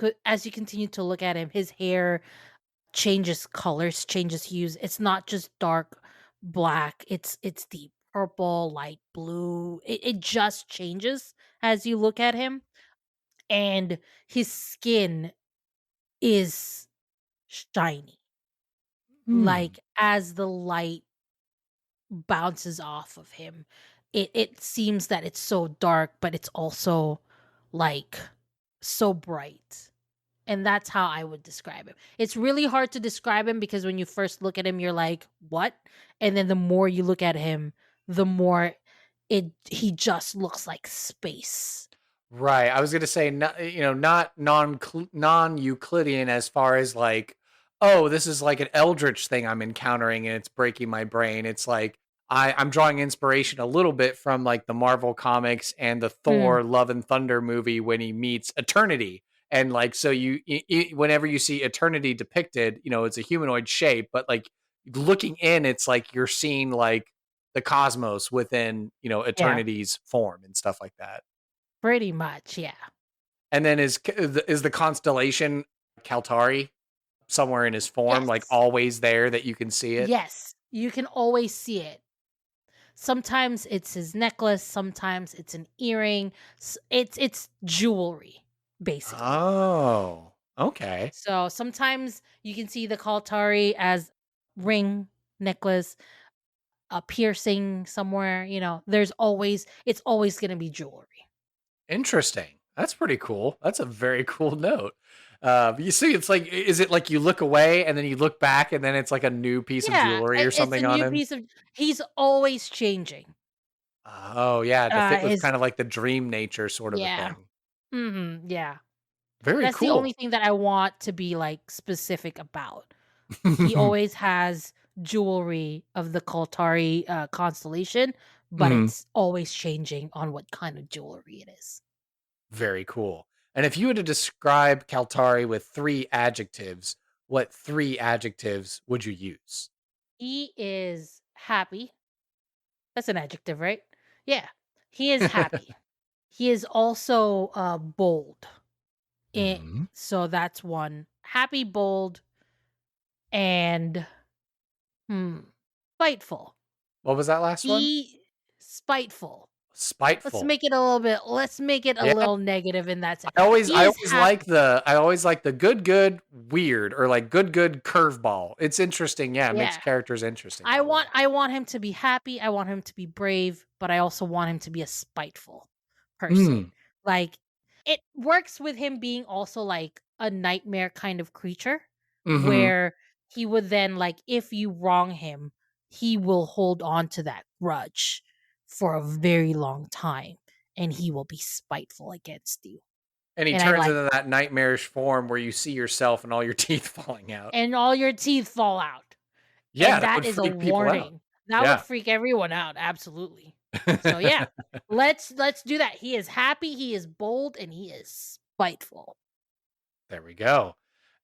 continue to look at him, his hair changes colors, changes hues. It's not just dark black. It's deep purple, light blue. It just changes as you look at him. And his skin is shiny. Mm. Like, as the light bounces off of him, it seems that it's so dark, but it's also like so bright. And that's how I would describe him. It's really hard to describe him because when you first look at him, you're like, "What?" And then the more you look at him, the more he just looks like space. Right. I was going to say, not non-Euclidean as far as like, oh, this is like an eldritch thing I'm encountering and it's breaking my brain. It's like I'm drawing inspiration a little bit from like the Marvel comics and the Mm, Thor Love and Thunder movie when he meets Eternity. And like, so whenever you see Eternity depicted, it's a humanoid shape, but like looking in, it's like you're seeing like the cosmos within, yeah, Eternity's form and stuff like that. pretty much, yeah. And then is the constellation Kaltari somewhere in his form, like Yes. always there that you can see it? Yes, you can always see it. Sometimes it's his necklace, sometimes it's an earring. It's jewelry, basically. Oh, okay. So sometimes you can see the Kaltari as ring, necklace, a piercing somewhere. It's always going to be jewelry. Interesting. That's pretty cool. That's a very cool note. You see, it's like, is it like you look away and then you look back and then it's like a new piece of Yeah, jewelry or it's a something on new him? piece of. He's always changing. Oh, yeah, to fit with His kind of like the dream nature sort of a Yeah. thing. Yeah. Very That's the only cool. thing that I want to be like specific about. He always has jewelry of the Kaltari constellation, but Mhm. it's always changing on what kind of jewelry it is. Very cool. And if you had to describe Kaltari with 3 adjectives, what 3 adjectives would you use? He is happy. That's an adjective, right? Yeah. He is happy. He is also bold. Mhm. So that's one. Happy, bold, and Hmm. Spiteful. What was that last one? Spiteful. Let's Spiteful. make it a little bit. Let's make it a Yeah. little negative in that sense. I He is always like happy. the good weird, or like good curveball. It's interesting. Yeah, it makes Yeah. characters interesting that way. I want him to be happy. I want him to be brave, but I also want him to be a spiteful person. Mm. Like it works with him being also like a nightmare kind of creature Hmm. where he would then like if you wrong him, he will hold on to that grudge for a very long time and he will be spiteful against you. And he And I turns like into that. that nightmarish form where you see yourself and all your teeth falling out. And all your teeth fall out. Yeah, And that that would is a freak people out. warning. That would Yeah. freak everyone out, absolutely. So yeah, let's do that. He is happy, he is bold, and he is spiteful. There we go.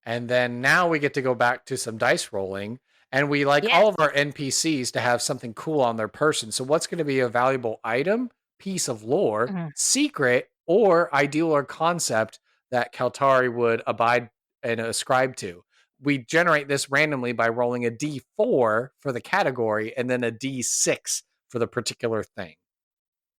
And then now we get to go back to some dice rolling. And we like Yes. all of our NPCs to have something cool on their person. So, what's going to be a valuable item, piece of lore, Mhm. secret, or ideal or concept that Kaltari would abide and ascribe to? We generate this randomly by rolling a d4 for the category and then a d6 for the particular thing.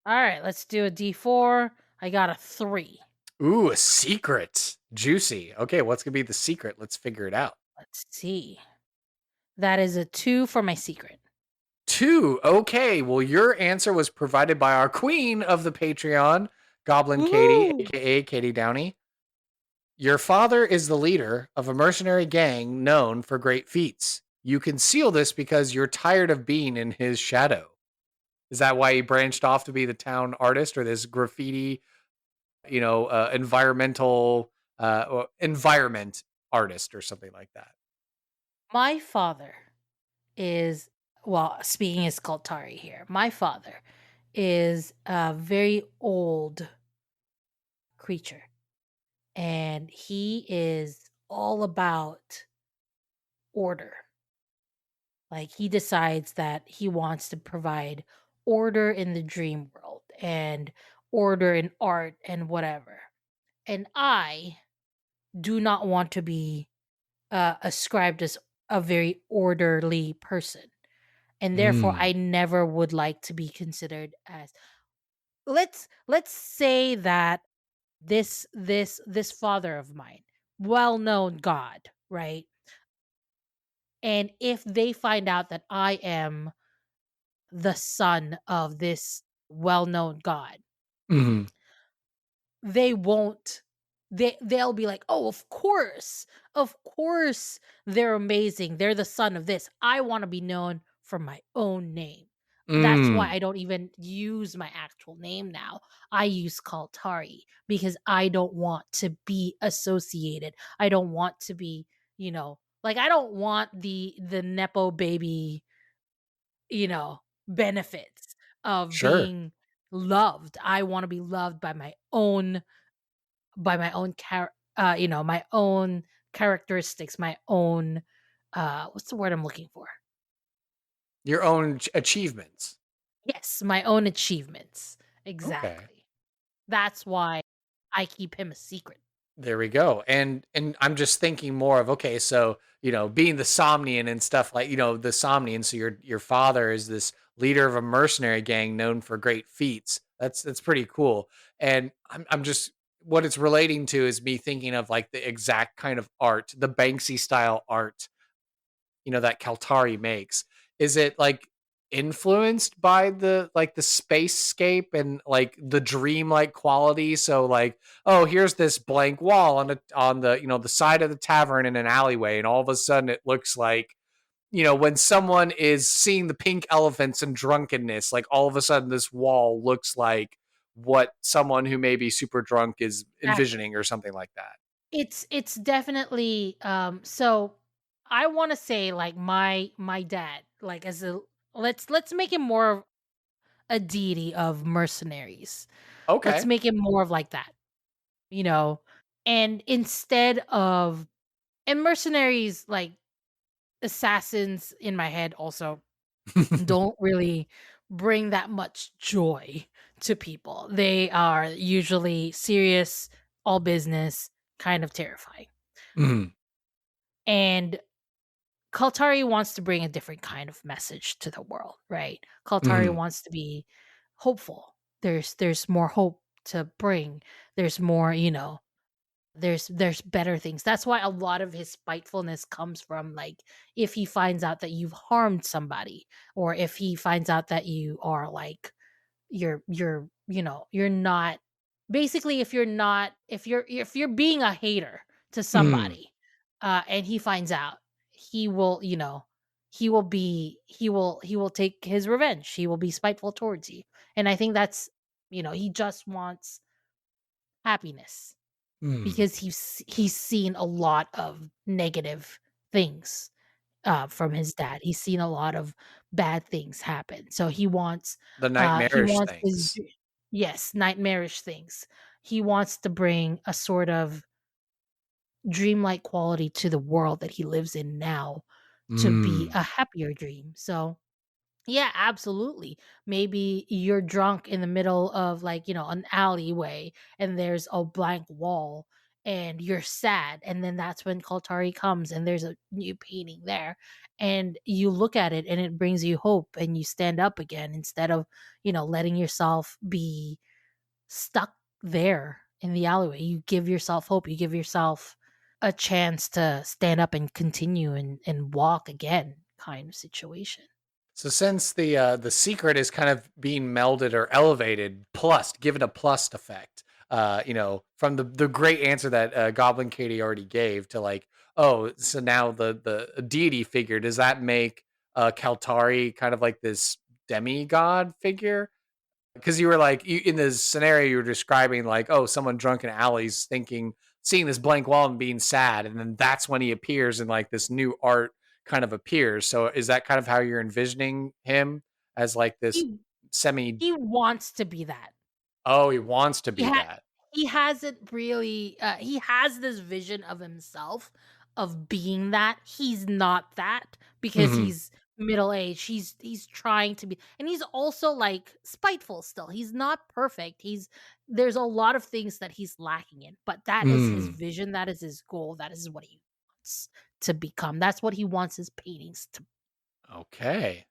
All right, let's do a D4. I got a 3. Ooh, a secret. Juicy. Okay, what's going to be the secret? Let's figure it out. Let's see. That is a 2 for my secret. 2. Okay. Well, your answer was provided by our queen of the Patreon, Goblin Katie, Woo! aka Katie Downey. Your father is the leader of a mercenary gang known for great feats. You conceal this because you're tired of being in his shadow. Is that why he branched off to be the town artist or this graffiti, environmental or environment artist or something like that? My father is well, speaking as Kaltari here. My father is a very old creature and he is all about order. Like he decides that he wants to provide order in the dream world and order in art and whatever. And I do not want to be ascribed as a very orderly person. And therefore Mm. I never would like to be considered as let's say that this father of mine, well-known god, right? And if they find out that I am the son of this well-known god, Mhm. they won't they'll be like, "Oh, of course they're amazing. They're the son of this. I want to be known for my own name." That's why Mm. I don't even use my actual name now. I use Kaltari because I don't want to be associated. I don't want to be, like I don't want the nepo baby, benefits of Sure. being loved. I want to be loved by my own my own characteristics, my own what's the word I'm looking for? Your own achievements. Yes, my own achievements. Okay. Exactly. That's why I keep him a secret. There we go. And I'm just thinking more of, okay, so, being the somnian and stuff, like, the somnian, so your father is this leader of a mercenary gang known for great feats. That's pretty cool. And I'm just, what it's relating to is me thinking of like the exact kind of art, the Banksy style art, that Kaltari makes. Is it like influenced by the spacescape and like the dreamlike quality? So like, oh, here's this blank wall on the the side of the tavern in an alleyway, and all of a sudden it looks like, when someone is seeing the pink elephants and drunkenness, like all of a sudden this wall looks like what someone who may be super drunk is Exactly. envisioning or something like that. It's definitely so I want to say like my dad like as a let's make him more of a deity of mercenaries. Let's Okay. make him more of like that, you know. And instead of and mercenaries like assassins in my head also don't really bring that much joy to people. They are usually serious, all business, kind of terrifying. Mhm. And Kaltarii wants to bring a different kind of message to the world, right? Kaltarii Mhm. wants to be hopeful. There's more hope to bring. There's more, there's better things. That's why a lot of his spitefulness comes from, like, if he finds out that you've harmed somebody, or if he finds out that you are like you're not, basically, if you're being a hater to Mm. somebody, and he finds out, he will, he will take his revenge. He will be spiteful towards you. And I think that's, he just wants happiness, Mm. because he's seen a lot of negative things, from his dad. He's seen a lot of bad things happen. So The he nightmarish wants his things. yes, nightmarish things. He wants to bring a sort of dreamlike quality to the world that he lives in now, to be Mm. a happier dream. So yeah, absolutely. Maybe you're drunk in the middle of, like, an alleyway, and there's a blank wall, and you're sad. And then that's when Kaltari comes, and there's a new painting there. And you look at it, and it brings you hope, and you stand up again, instead of, letting yourself be stuck there in the alleyway. You give yourself hope. You give yourself a chance to stand up and continue, and walk again, kind of situation. So since the secret is kind of being melded or elevated, plus given a plus effect, from the great answer that Goblin Katie already gave to, like, oh, so now the deity figure, does that make Kaltari kind of like this demigod figure? Because you were like, in this scenario you were describing, like, oh, someone drunk in alleys seeing this blank wall and being sad, and then that's when he appears and, like, this new art kind of appears. So is that kind of how you're envisioning him, as like this He semi? he wants to be that. Oh, he wants to He be ha that. he hasn't really, he has this vision of himself of being that. He's not that, because Hmm. he's middle-aged. He's trying to be, and he's also, like, spiteful still. He's not perfect. There's a lot of things that he's lacking in, but that is his Mm. vision, that is his goal, that is what he wants to become. That's what he wants his paintings to. Okay.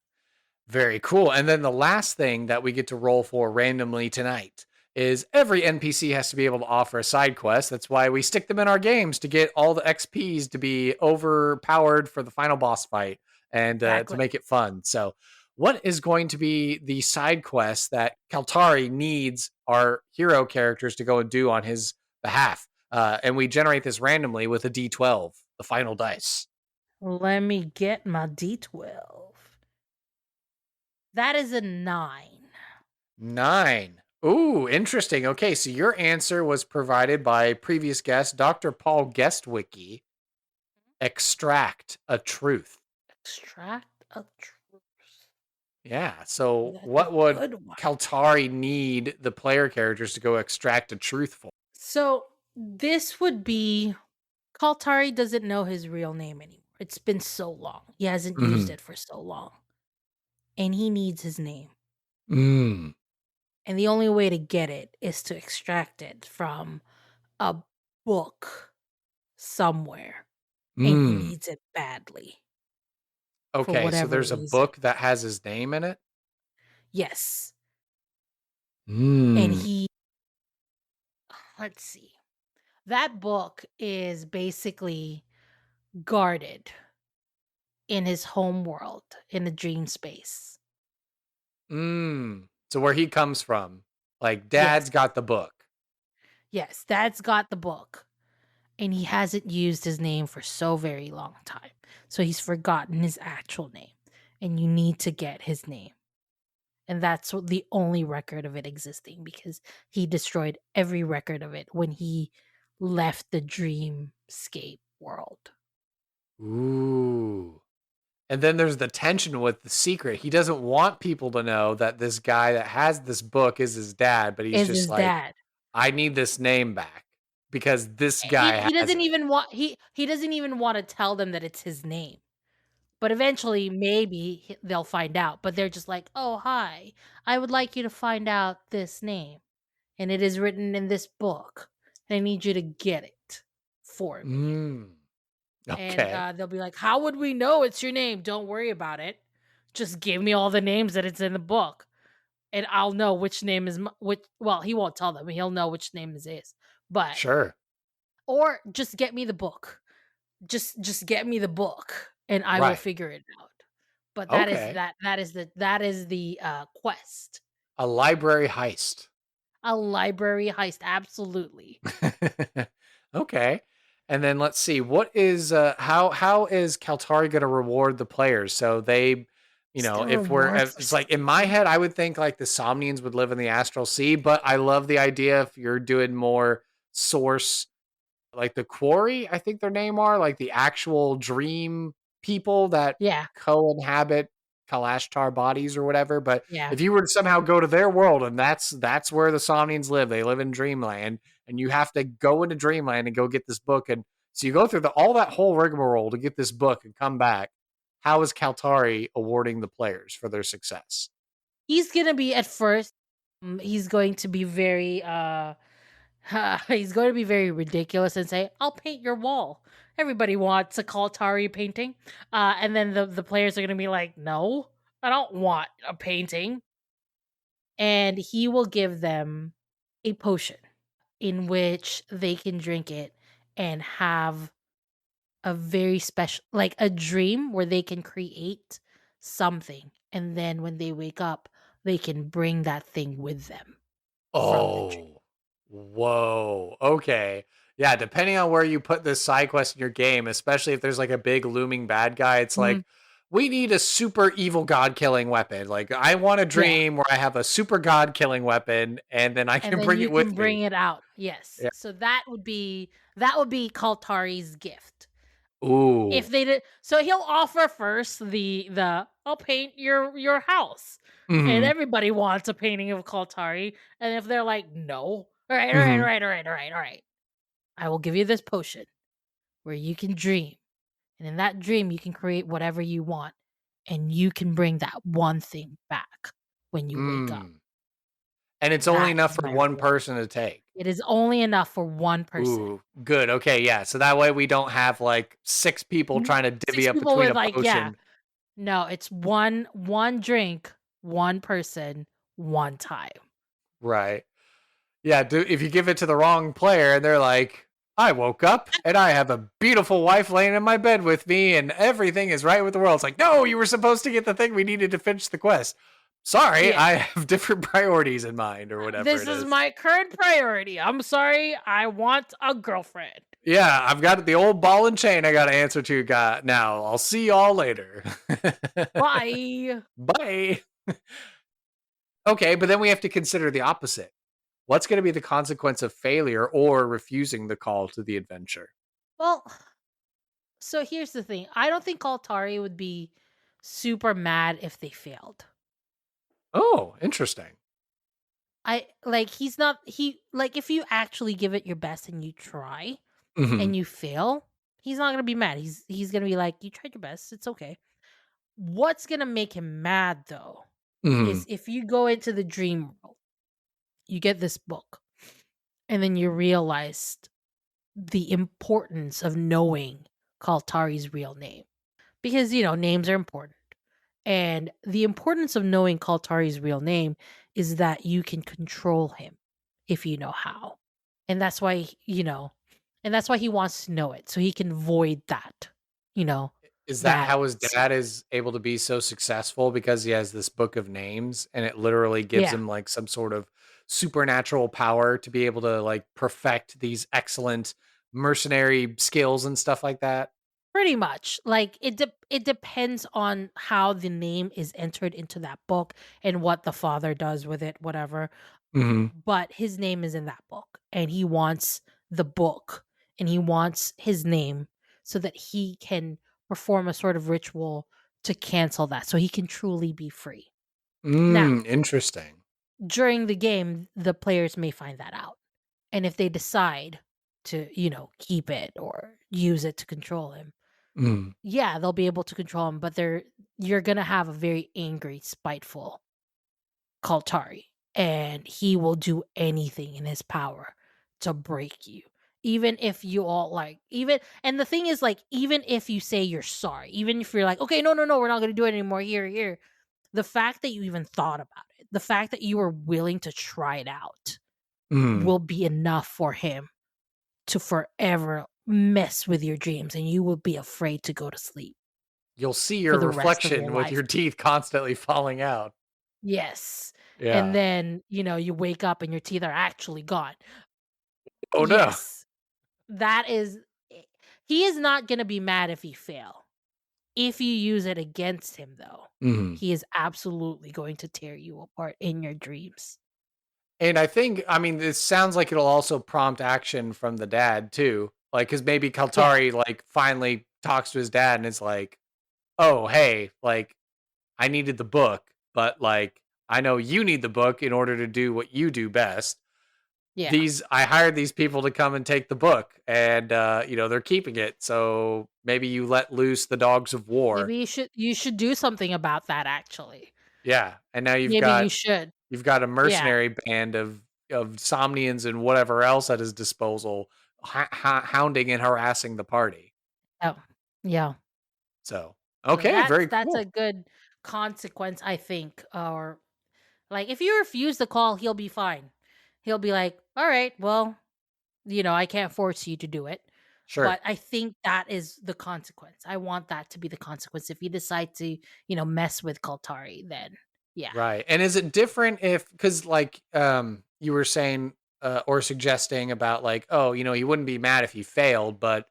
Very cool. And then the last thing that we get to roll for randomly tonight is every NPC has to be able to offer a side quest. That's why we stick them in our games, to get all the XPs to be overpowered for the final boss fight, and to Exactly. make it fun. So, what is going to be the side quest that Kaltari needs our hero characters to go and do on his behalf? And we generate this randomly with a D12, the final dice. Let me get my D12. That is a 9. 9. Ooh, interesting. Okay, so your answer was provided by previous guest, Dr. Paul Guestwiki. Extract a truth. Extract a truth. Yeah, so That's a what would good one. Kaltari need the player characters to go extract a truth for? So this would be, Kaltari doesn't know his real name anymore. It's been so long. He hasn't used Mhm. it for so long. And he needs his name. Mm. And the only way to get it is to extract it from a book somewhere. And he Mm. needs it badly, for Okay, so whatever there's a reason. book that has his name in it? Yes. And Mm. let's see. That book is basically guarded in his home world, in the dream space. Mm. So where he comes from, like, Yes. dad's got the book. Yes, Dad's got the book, and he hasn't used his name for so very long time. So he's forgotten his actual name, and you need to get his name. And that's the only record of it existing, because he destroyed every record of it when he left the dreamscape world. Ooh. And then there's the tension with the secret. He doesn't want people to know that this guy that has this book is his dad, but he's Is just his like, dad. I need this name back because this He, guy he has doesn't it. even want he doesn't even want to tell them that it's his name. But eventually, maybe they'll find out. But they're just like, "Oh, hi. I would like you to find out this name, and it is written in this book. I need you to get it for me." Mm. And Okay. they'll be like, "How would we know it's your name? Don't worry about it. Just give me all the names that it's in the book, and I'll know which name is which." Well, he won't tell them. He'll know which name is his. But Sure. or just get me the book. Just get me the book, and I will Right. figure it out. But Okay. that is the quest. A library heist. A library heist, absolutely. Okay. And then let's see, what is how is Kaltari going to reward the players? So they, It's gonna if we're reward for it's like in my something. head, I would think like the Somnians would live in the astral sea, but I love the idea if you're doing more source, like the quarry, I think their name are like the actual dream people that Yeah, co-inhabit Kalashtar bodies or whatever. But yeah. if you were to somehow go to their world and that's where the Somnians live, they live in Dreamland, and you have to go into Dreamland and go get this book, and so you go through all that whole rigmarole to get this book and come back. How is Kaltari awarding the players for their success? He's gonna be at first. He's going to be very he's going to be very ridiculous and say, "I'll paint your wall." Everybody wants a Kaltari painting, and then the players are gonna be like, "No, I don't want a painting." And he will give them a potion in which they can drink it and have a very special, like a dream where they can create something, and then when they wake up they can bring that thing with them from the dream. Oh, whoa. Okay. Yeah, depending on where you put this side quest in your game, especially if there's like a big looming bad guy, it's Mhm. like, we need a super evil god killing weapon. Like, I want a Yeah, dream where I have a super god killing weapon and then I and can then bring you it can with bring me. it out. Yes, Yeah. so that would be Kaltari's gift. If Ooh. they did, so he'll offer first the "I'll paint your house," and Hmm. everybody wants a painting of Kaltari, and if they're like, "No," all right, all Hmm. right, all right, all right, all right, I will give you this potion where you can dream, and in that dream you can create whatever you want, and you can bring that one thing back when you wake up. Mm. And it's only That enough is for my one reward. person to take. It is only enough for one person. Ooh, good. Okay, yeah. So that way we don't have like six people trying to divvy 6 up people between with a like, yeah. potion. No, it's one drink, one person, one time. Right. Yeah, if you give it to the wrong player and they're like, I woke up and I have a beautiful wife laying in my bed with me and everything is right with the world. It's like, no, you were supposed to get the thing we needed to finish the quest. Sorry, Yeah. I have different priorities in mind or whatever This it is is. my current priority. I'm sorry. I want a girlfriend. Yeah, I've got the old ball and chain I got to answer to now. I'll see y'all later. Bye. Bye. Okay, but then we have to consider the opposite. What's going to be the consequence of failure or refusing the call to the adventure? Well, so here's the thing. I don't think Altari would be super mad if they failed. Oh, interesting. I like he's not he like if you actually give it your best and you try Hmm. and you fail, he's not gonna be mad. He's gonna be like, "You tried your best, it's okay." What's gonna make him mad though Hmm. is if you go into the dream world, you get this book, and then you realize the importance of knowing Kaltari's real name. Because, names are important. And the importance of knowing Kaltari's real name is that you can control him if you know how. And that's why, and that's why he wants to know it. So he can void that, you know, Is that that, how his dad is able to be so successful? Because he has this book of names and it literally gives yeah, him like some sort of supernatural power to be able to like perfect these excellent mercenary skills and stuff like that? pretty much. Like it depends on how the name is entered into that book and what the father does with it, whatever. Hmm. But his name is in that book and he wants the book and he wants his name so that he can perform a sort of ritual to cancel that so he can truly be free. Now, Interesting. during the game, the players may find that out. And if they decide to, keep it or use it to control him, Mm. yeah, they'll be able to control him, but you're going to have a very angry, spiteful Kaltari, and he will do anything in his power to break you. even if you all like, even, and the thing is, like, even if you say you're sorry, even if you're like, okay, no, we're not going to do it anymore, here, the fact that you even thought about it, the fact that you were willing to try it out Mm. will be enough for him to forever mess with your dreams, and you will be afraid to go to sleep You'll see for your the rest of your reflection with life. your teeth constantly falling out. Yes. And Yeah. then, you wake up and your teeth are actually gone. Oh no. Yes. That is he is not going to be mad if you fail. If you use it against him, though, Mhm. he is absolutely going to tear you apart in your dreams. And I think, I mean, this sounds like it'll also prompt action from the dad too. Like, cause maybe Yeah. Kaltari like finally talks to his dad and is like, "Oh, hey, like I needed the book, but like I know you need the book in order to do what you do best. Yeah. I hired these people to come and take the book, and they're keeping it. So maybe you let loose the dogs of war." Maybe you should do something about that, actually. Yeah, and now Maybe you should. you've got a Yeah. mercenary band of somnians and whatever else at his disposal, hounding and harassing the party. Oh. Yeah. So, So okay, that's very that's a cool. good consequence, I think. Or, like, if you refuse the call, he'll be fine. He'll be like, "All right, well, I can't force you to do it." Sure. But I think that is the consequence. I want that to be the consequence. If you decide to, mess with Kaltari, then yeah. Right. And is it different if, because like you were saying or suggesting about like, oh, you wouldn't be mad if you failed, but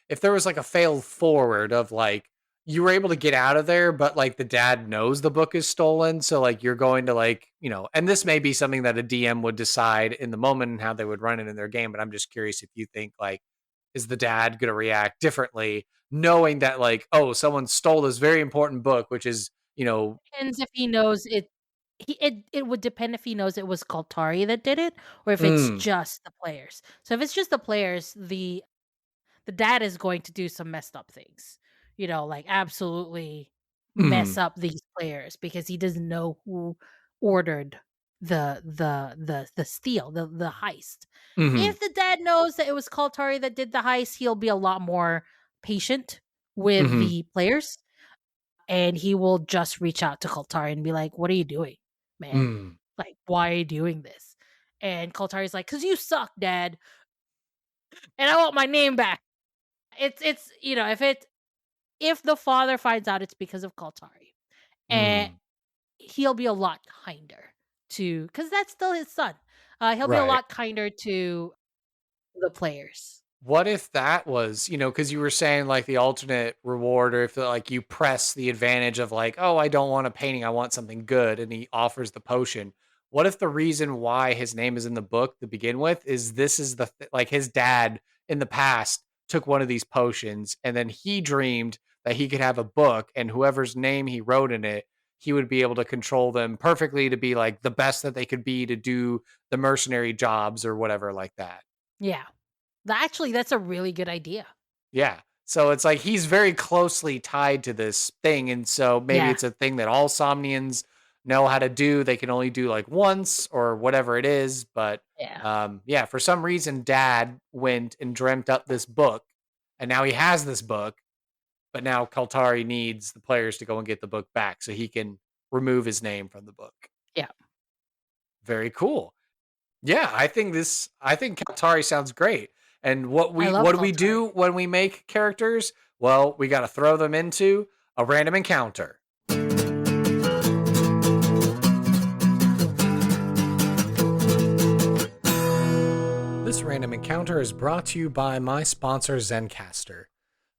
if there was like a fail forward of like you were able to get out of there, but like the dad knows the book is stolen, so like you're going to like, and this may be something that a DM would decide in the moment and how they would run it in their game, but I'm just curious if you think like, is the dad going to react differently knowing that like, oh, someone stole this very important book, which is, Depends if he knows it. It would depend if he knows it was Kaltari that did it, or if it's mm, just the players. So if it's just the players, the dad is going to do some messed up things. Like, absolutely mess mhm, up these players because he doesn't know who ordered the steal, the heist. mhm, If the dad knows that it was Kaltari that did the heist, he'll be a lot more patient with mhm, the players, and he will just reach out to Kaltari and be like, "What are you doing, man? mm. Like, why are you doing this?" And Kaltari's like, "'Cause you suck, dad, and I want my name back." It's if the father finds out it's because of Kaltari, and Mm, he'll be a lot kinder to, because that's still his son. He'll be a right. lot kinder to the players. What if that was, because you were saying like the alternate reward, or if like you press the advantage of like, oh, I don't want a painting, I want something good, and he offers the potion. What if the reason why his name is in the book to begin with is this is like his dad in the past took one of these potions and then he dreamed that he could have a book and whoever's name he wrote in it, he would be able to control them perfectly to be like the best that they could be to do the mercenary jobs or whatever like that. Yeah, actually, that's a really good idea. Yeah. So it's like he's very closely tied to this thing. And so maybe Yeah, it's a thing that all Somnians know how to do. They can only do like once or whatever it is. But yeah, yeah, for some reason, dad went and dreamt up this book. And now he has this book. But now Kaltari needs the players to go and get the book back so he can remove his name from the book. yeah. Very cool. Yeah, I think Kaltari sounds great. And I what love do we Kaltari. do when we make characters? Well, we got to throw them into a random encounter. This random encounter is brought to you by my sponsor Zencastr.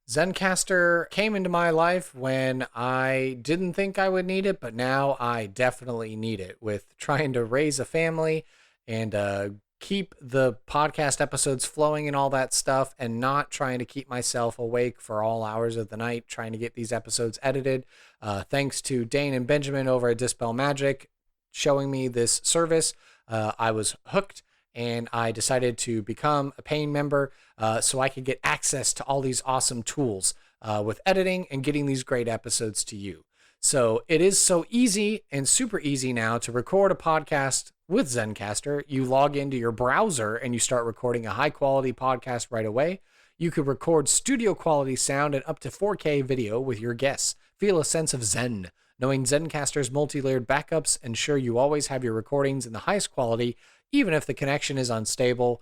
Zencastr came into my life when I didn't think I would need it, but now I definitely need it with trying to raise a family and keep the podcast episodes flowing and all that stuff, and not trying to keep myself awake for all hours of the night trying to get these episodes edited. Thanks to Dane and Benjamin over at Dispel Magic showing me this service, I was hooked and I decided to become a paying member so I could get access to all these awesome tools with editing and getting these great episodes to you. So it is so easy and super easy now to record a podcast with Zencastr. You log into your browser and you start recording a high quality podcast right away. You could record studio quality sound and up to 4K video with your guests. Feel a sense of zen, knowing Zencastr's multi-layered backups ensure you always have your recordings in the highest quality, even if the connection is unstable.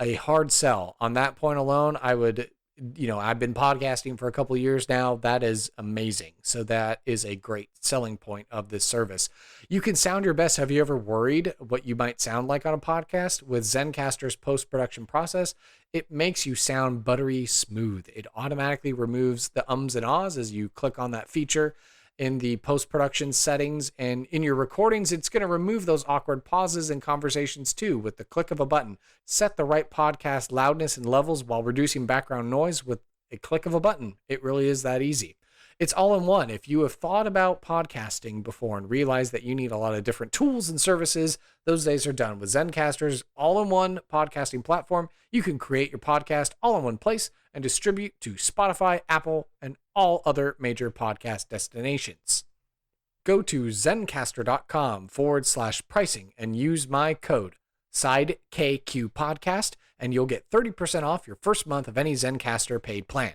A hard sell. On that point alone, I would, I've been podcasting for a couple of years now. That is amazing. So that is a great selling point of this service. You can sound your best. Have you ever worried what you might sound like on a podcast? With Zencastr's post-production process, it makes you sound buttery smooth. It automatically removes the ums and ahs as you click on that feature in the post-production settings, and in your recordings, it's going to remove those awkward pauses and conversations too with the click of a button. Set the right podcast loudness and levels while reducing background noise with a click of a button. It really is that easy. It's all in one. If you have thought about podcasting before and realized that you need a lot of different tools and services, those days are done. With Zencastr's all-in-one podcasting platform, you can create your podcast all in one place and distribute to Spotify, Apple, and all other major podcast destinations. Go to zencastr.com/pricing and use my code SIDEKQPodcast, and you'll get 30% off your first month of any Zencastr paid plan.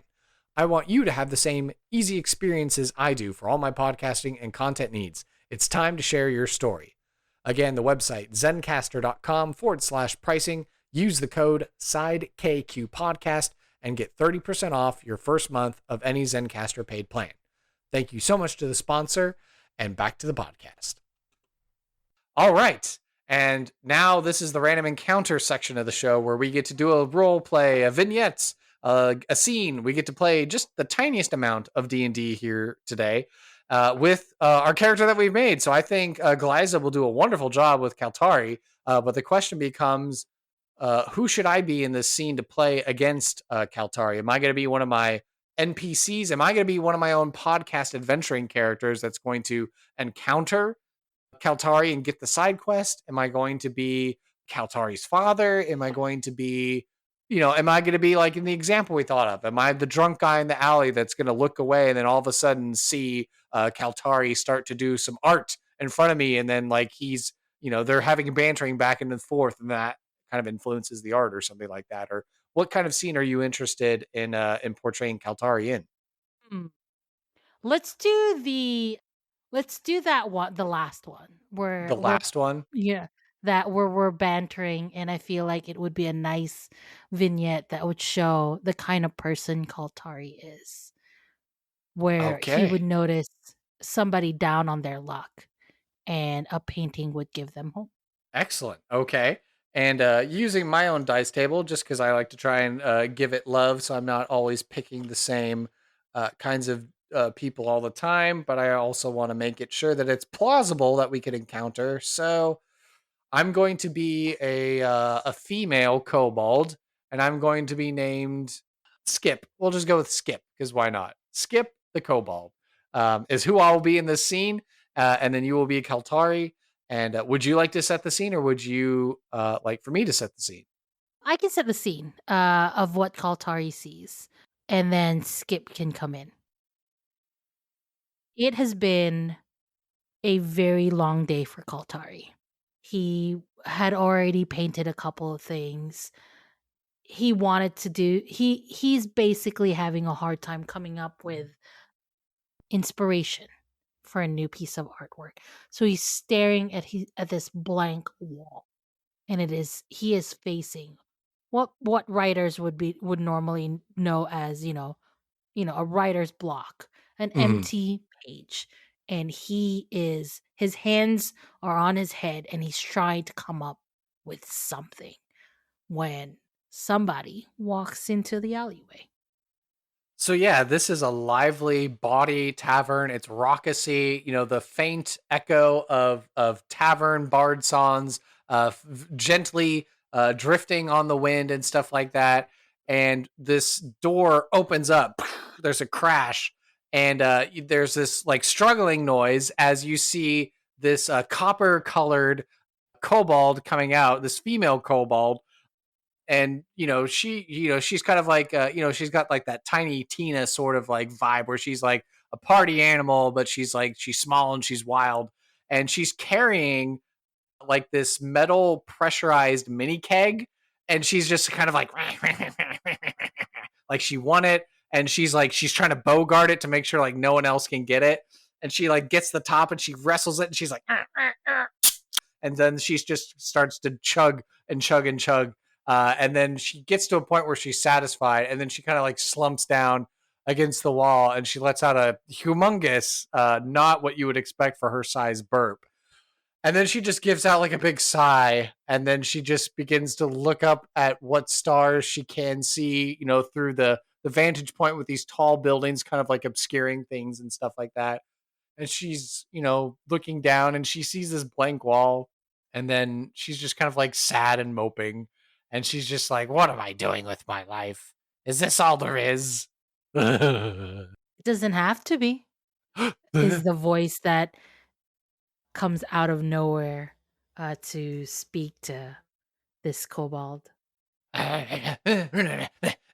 I want you to have the same easy experiences I do for all my podcasting and content needs. It's time to share your story. Again, the website, zencastr.com/pricing. Use the code SIDEKQPodcast and get 30% off your first month of any Zencastr paid plan. Thank you so much to the sponsor, and back to the podcast. All right. And now this is the random encounter section of the show where we get to do a role play, a vignette, a scene. We get to play just the tiniest amount of D&D here today with our character that we've made. So I think Glaiza will do a wonderful job with Kaltarii. But the question becomes, who should I be in this scene to play against Kaltarii? Am I going to be one of my NPCs? Am I going to be one of my own podcast adventuring characters that's going to encounter Kaltarii and get the side quest? Am I going to be Kaltarii's father? Am I going to be, am I going to be like in the example we thought of? Am I the drunk guy in the alley that's going to look away and then all of a sudden see Kaltarii start to do some art in front of me? And then like he's, they're having bantering back and forth, and that kind of influences the art or something like that? Or what kind of scene are you interested in portraying Kaltarii in? Let's do that one, the last one. The last one? Yeah. That where we're bantering, and I feel like it would be a nice vignette that would show the kind of person Kaltarii is. Where he would notice somebody down on their luck and a painting would give them hope. Excellent. Okay. And using my own dice table, just because I like to try and give it love, so I'm not always picking the same kinds of people all the time, but I also want to make it sure that it's plausible that we could encounter. So I'm going to be a female kobold, and I'm going to be named Skip. We'll just go with Skip, because why not? Skip the kobold is who I will be in this scene, and then you will be Kaltarii. And would you like to set the scene, or would you like for me to set the scene? I can set the scene of what Kaltarii sees, and then Skip can come in. It has been a very long day for Kaltarii. He had already painted a couple of things. He wanted to do. He's basically having a hard time coming up with inspiration for a new piece of artwork. So he's staring at this blank wall, and he is facing what writers would normally know as a writer's block, an empty page, and his hands are on his head, and he's trying to come up with something when somebody walks into the alleyway. So yeah, this is a lively, bawdy tavern. It's raucousy, the faint echo of tavern bard songs, gently drifting on the wind and stuff like that. And this door opens up. There's a crash, and there's this like struggling noise as you see this copper-colored kobold coming out. This female kobold. and she's kind of like she's got like that Tiny Tina sort of like vibe where she's like a party animal, but she's small and she's wild, and she's carrying like this metal pressurized mini keg, and she's just kind of like like she won it, and she's trying to bogart it to make sure like no one else can get it, and she like gets the top and she wrestles it, and she's like and then she just starts to chug and chug and chug, and then she gets to a point where she's satisfied, and then she kind of like slumps down against the wall, and she lets out a humongous, not what you would expect for her size burp. And then she just gives out like a big sigh, and then she just begins to look up at what stars she can see, through the vantage point with these tall buildings kind of like obscuring things and stuff like that. And she's, looking down, and she sees this blank wall, and then she's just kind of like sad and moping, and she's just like, what am I doing with my life? Is this all there is? It doesn't have to be, is the voice that comes out of nowhere to speak to this kobold. And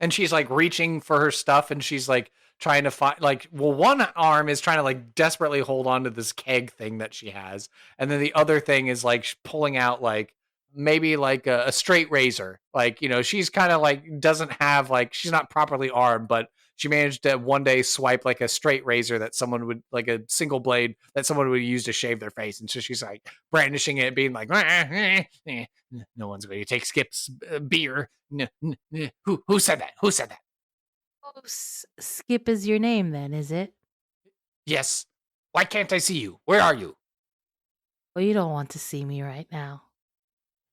she's like reaching for her stuff, and she's like trying to find like, well, one arm is trying to like desperately hold on to this keg thing that she has, and then the other thing is like pulling out like maybe like a straight razor, like she's kind of like doesn't have like, she's not properly armed, but she managed to one day swipe like a straight razor that someone would, like a single blade that someone would use to shave their face, and so she's like brandishing it, being like no one's going to take Skip's beer. Who said that? Who said that? Oh, Skip is your name then, is it? Yes. Why can't I see you? Where are you? Well, you don't want to see me right now.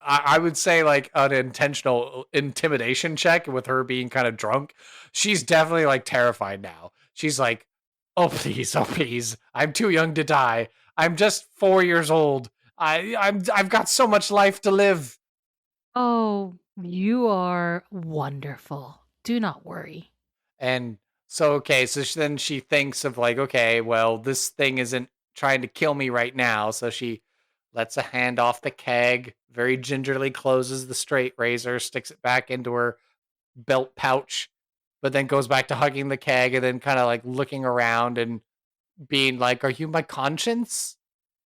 I would say like an intentional intimidation check with her being kind of drunk. She's definitely like terrified now. She's like, oh please, I'm too young to die. I'm just 4 years old. I've got so much life to live. Oh, you are wonderful. Do not worry. And so, okay, so then she thinks of like, okay, well, this thing isn't trying to kill me right now. So she lets a hand off the keg, very gingerly closes the straight razor, sticks it back into her belt pouch, but then goes back to hugging the keg, and then kind of like looking around and being like, are you my conscience?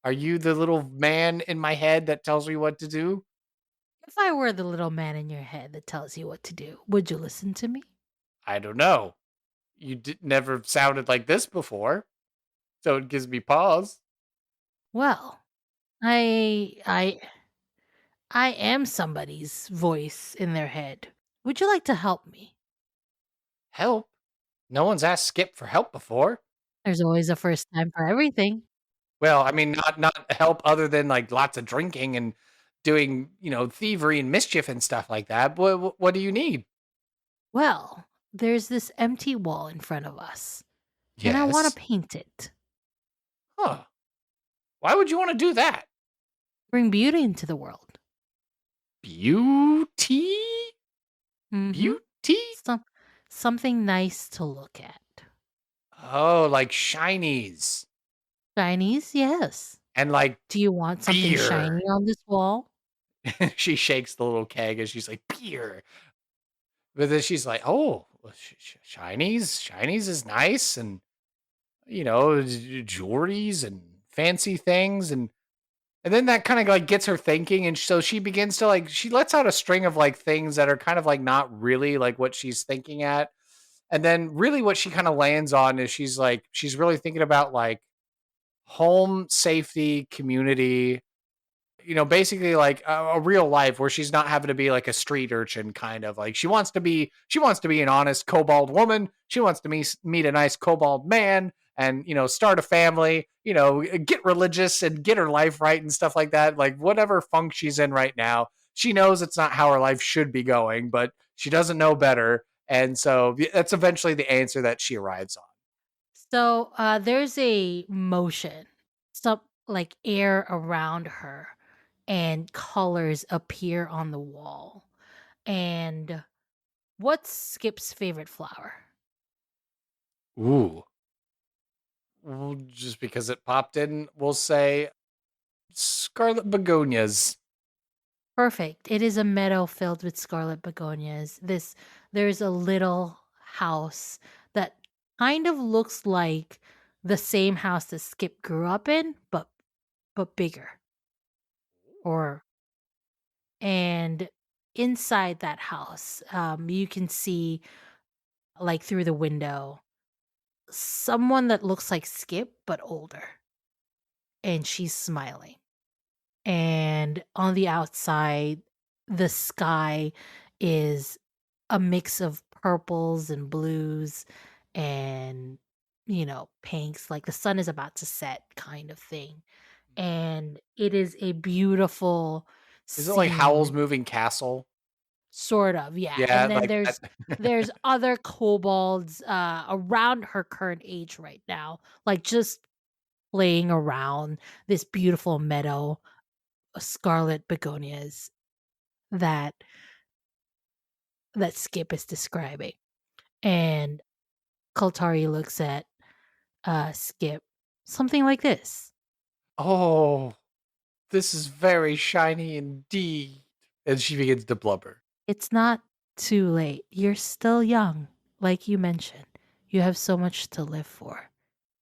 Are you the little man in my head that tells me what to do? If I were the little man in your head that tells you what to do, would you listen to me? I don't know. Never sounded like this before. So it gives me pause. Well, I I I am somebody's voice in their head. Would you like to help me? Help? No one's asked Skip for help before. There's always a first time for everything. Well, I mean, not help other than like lots of drinking and doing, thievery and mischief and stuff like that. What do you need? Well, there's this empty wall in front of us, and I want to Yes. paint it. Huh. Why would you want to do that? Bring beauty into the world. Beauty? Mm-hmm. Beauty? Some, something nice to look at. Oh, like shinies. Shinies, yes. And like Do you want something beer. shiny on this wall? She shakes the little keg and she's like, beer. But then she's like, oh, well, shinies? Shinies is nice. And, jewelries and fancy things. And then that kind of like gets her thinking. And so she begins to like, she lets out a string of like things that are kind of like not really like what she's thinking at. And then really what she kind of lands on is she's really thinking about like home, safety, community, basically like a real life where she's not having to be like a street urchin kind of like, she wants to be an honest kobold woman. She wants to meet a nice kobold man and, start a family, get religious and get her life right and stuff like that. Like whatever funk she's in right now, she knows it's not how her life should be going, but she doesn't know better. And so that's eventually the answer that she arrives on. So there's a motion, some like air around her, and colors appear on the wall. And what's Skip's favorite flower? Ooh. Well, just because it popped in, we'll say scarlet begonias. Perfect. It is a meadow filled with scarlet begonias. There's a little house that kind of looks like the same house that Skip grew up in, but bigger. Or and inside that house, you can see like through the window someone that looks like Skip but older, and she's smiling. And on the outside, the sky is a mix of purples and blues and pinks, like the sun is about to set kind of thing. And it is a beautiful Is it like Howl's scene. Moving Castle? Sort of, yeah. Yeah, And then like there's that. there's other kobolds around her current age right now, like just playing around this beautiful meadow of scarlet begonias that Skip is describing. And Kaltari looks at Skip, something like this. Oh, this is very shiny indeed. And she begins to blubber. It's not too late. You're still young, like you mentioned. You have so much to live for.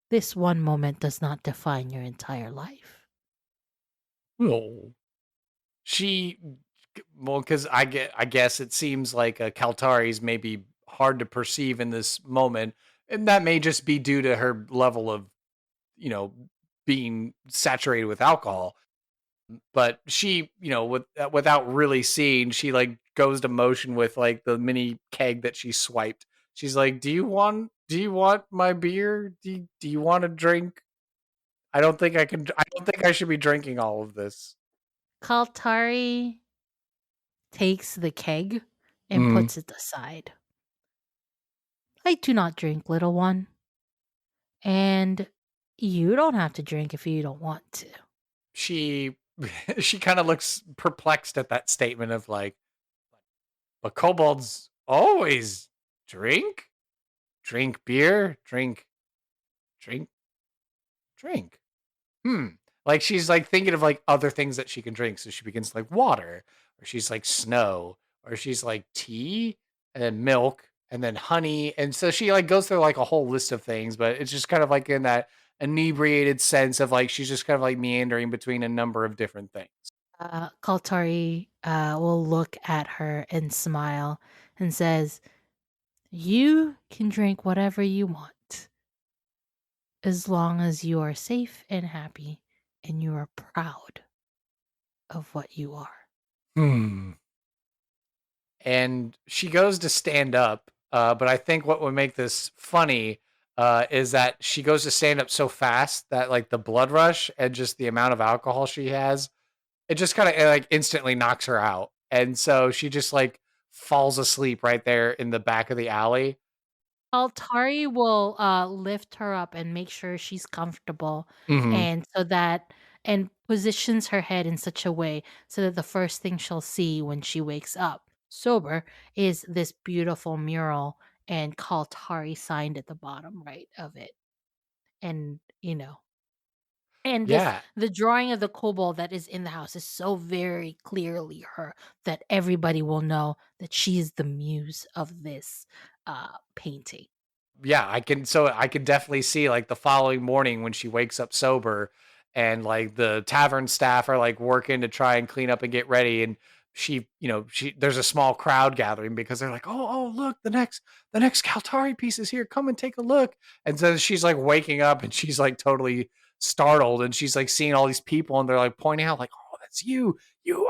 This one moment does not define your entire life. Oh. She, well, because I guess it seems like Kaltari's maybe hard to perceive in this moment, and that may just be due to her level of, you know, being saturated with alcohol. But she, without really seeing, she like goes to motion with like the mini keg that she swiped. She's like, Do you want my beer? Do you want a drink? I don't think I can. I don't think I should be drinking all of this." Kaltari takes the keg and Mm. puts it aside. I do not drink, little one. And you don't have to drink if you don't want to. She she kind of looks perplexed at that statement of like, but kobolds always drink, drink beer, drink, drink. Hmm. Like she's like thinking of like other things that she can drink. So she begins like water, or she's like snow, or she's like tea, and then milk, and then honey. And so she like goes through like a whole list of things, but it's just kind of like in that inebriated sense of like she's just kind of like meandering between a number of different things. Kaltari will look at her and smile and says, "You can drink whatever you want as long as you are safe and happy and you are proud of what you are." Hmm. And she goes to stand up. But I think what would make this funny is that she goes to stand up so fast that like the blood rush and just the amount of alcohol she has, it just kind of like instantly knocks her out. And so she just like falls asleep right there in the back of the alley. Altari will lift her up and make sure she's comfortable, Hmm. and so that and positions her head in such a way so that the first thing she'll see when she wakes up sober is this beautiful mural and Kaltari signed at the bottom right of it. And and this Yeah. the drawing of the kobold that is in the house is so very clearly her that everybody will know that she is the muse of this painting. Yeah, I can definitely see like the following morning when she wakes up sober and like the tavern staff are like working to try and clean up and get ready, and she there's a small crowd gathering because they're like, "Oh, look, the next Kaltari piece is here. Come and take a look." And so she's like waking up and she's like totally startled and she's like seeing all these people and they're like pointing out like, "Oh, that's you. You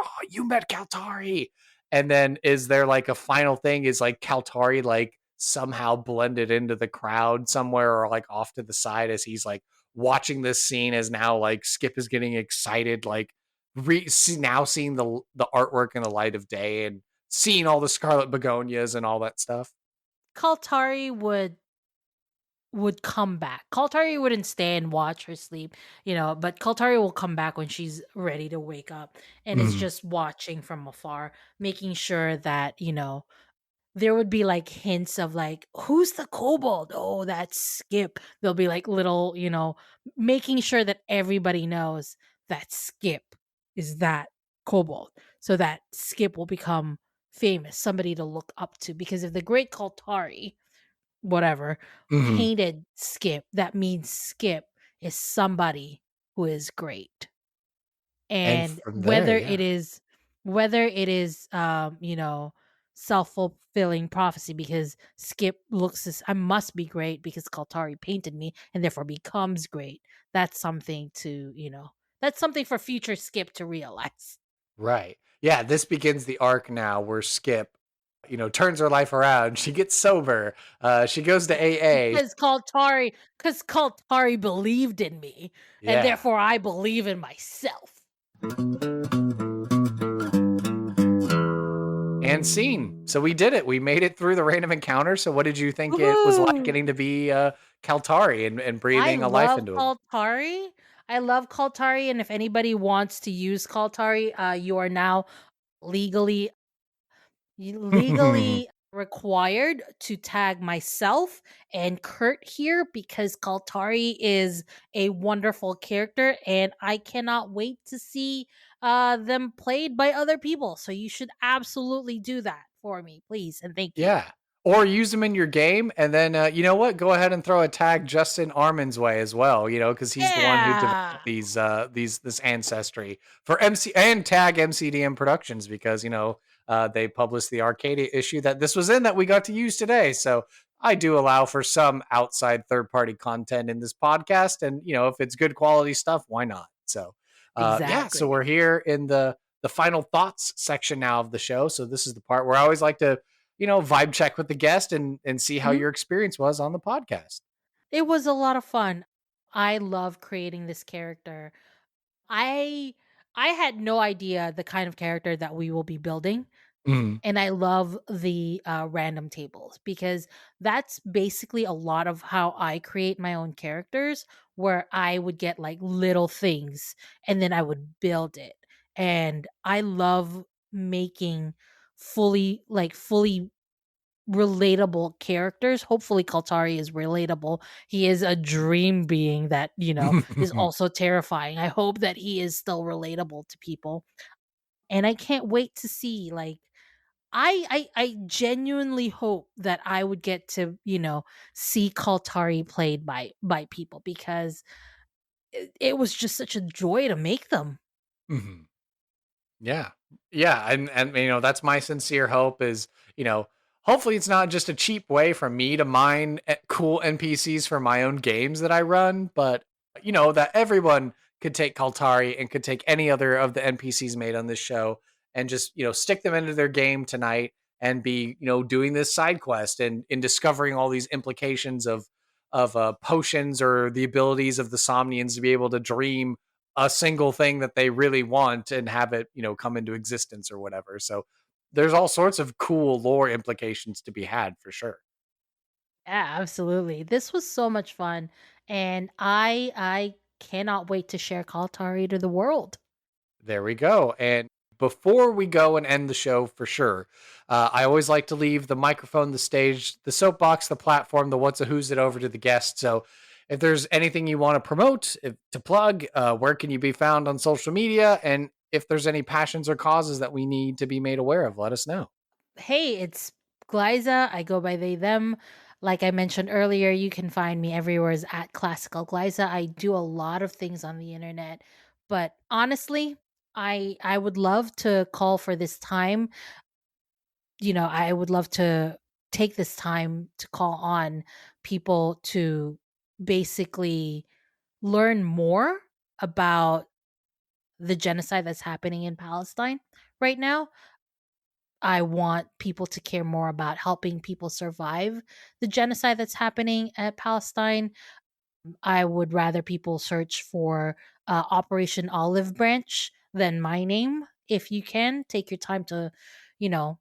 met Kaltari." And then is there like a final thing is like Kaltari like somehow blended into the crowd somewhere or like off to the side as he's like watching this scene as now like Skip is getting excited like now seeing the artwork in the light of day and seeing all the scarlet begonias and all that stuff. Kaltari would come back. Kaltari wouldn't stay and watch her sleep, but Kaltari will come back when she's ready to wake up and is Mhm. just watching from afar, making sure that, there would be like hints of like, who's the kobold? Oh, that's Skip. There'll be like little, making sure that everybody knows that Skip is that kobold. so that Skip will become famous, somebody to look up to. Because if the great Kaltari, whatever, Mhm. painted Skip, that means Skip is somebody who is great. And And from there, yeah. whether it is self-fulfilling prophecy, because Skip looks as I must be great because Kaltari painted me and therefore becomes great. That's something to, that's something for future Skip to realize. Right. Yeah, this begins the arc now where Skip, turns her life around. She gets sober. She goes to Yes, AA. because Kaltari believed in me, and Yeah. therefore I believe in myself. And scene. So we did it. We made it through the random encounter. So what did you think it was like Woohoo! getting to be Kaltari and I breathing a life love into him? Kaltari. I love Kaltari, and if anybody wants to use Kaltari, you are now legally legally required to tag myself and Kurt here, because Kaltari is a wonderful character and I cannot wait to see them played by other people. So you should absolutely do that for me, please, and thank you. Yeah. Or use them in your game, and then you know what? Go ahead and throw a tag Justin Armin's way as well. Because he's the one who Yeah, developed this ancestry for MC, and tag MCDM Productions because they published the Arcadia issue that this was in that we got to use today. So I do allow for some outside third party content in this podcast, and if it's good quality stuff, why not? So yeah, so exactly. we're here in the final thoughts section now of the show. So this is the part where I always like to vibe check with the guest and see how Mhm. your experience was on the podcast. It was a lot of fun. I love creating this character. I I had no idea the kind of character that we will be building. Mhm. And I love the random tables, because that's basically a lot of how I create my own characters, where I would get like little things and then I would build it. And I love making fully relatable characters. Hopefully Kaltari is relatable. He is a dream being that, is also terrifying. I hope that he is still relatable to people. And I can't wait to see, like, I genuinely hope that I would get to, see Kaltari played by people, because it was just such a joy to make them. Mhm. Yeah. Yeah, and that's my sincere hope is, hopefully it's not just a cheap way for me to mine cool NPCs for my own games that I run, but that everyone could take Kaltari and could take any other of the NPCs made on this show and just, stick them into their game tonight and be, doing this side quest and in discovering all these implications of potions or the abilities of the Somnians to be able to dream a single thing that they really want and have it, come into existence or whatever. So there's all sorts of cool lore implications to be had for sure. Yeah, absolutely. This was so much fun, and I cannot wait to share Kaltari to the world. There we go. And before we go and end the show for sure, I always like to leave the microphone, the stage, the soapbox, the platform, the what's a who's it over to the guest. So if there's anything you want to promote, to plug, where can you be found on social media? And if there's any passions or causes that we need to be made aware of, let us know. Hey, it's Glaiza. I go by they them. Like I mentioned earlier, you can find me everywhere as at Classical Glaiza. I do a lot of things on the internet, but honestly, I would love to call for this time. I would love to take this time to call on people to basically learn more about the genocide that's happening in Palestine right now. I want people to care more about helping people survive the genocide that's happening at Palestine. I would rather people search for Operation Olive Branch than my name. If you can, take your time to, you know,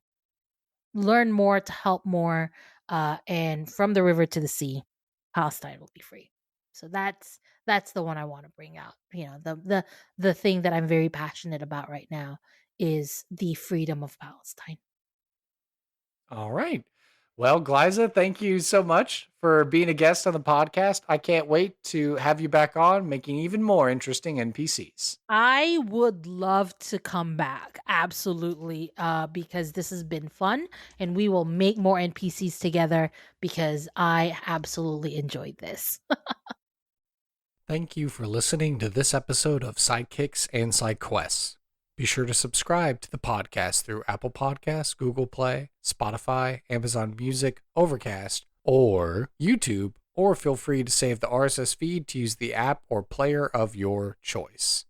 learn more, to help more. And from the river to the sea, Palestine will be free. So that's the one I want to bring out. The thing that I'm very passionate about right now is the freedom of Palestine. All right. Well, Glaiza, thank you so much for being a guest on the podcast. I can't wait to have you back on, making even more interesting NPCs. I would love to come back, absolutely, because this has been fun, and we will make more NPCs together because I absolutely enjoyed this. Thank you for listening to this episode of Sidekicks and Side Quests. Be sure to subscribe to the podcast through Apple Podcasts, Google Play, Spotify, Amazon Music, Overcast, or YouTube, or feel free to save the RSS feed to use the app or player of your choice.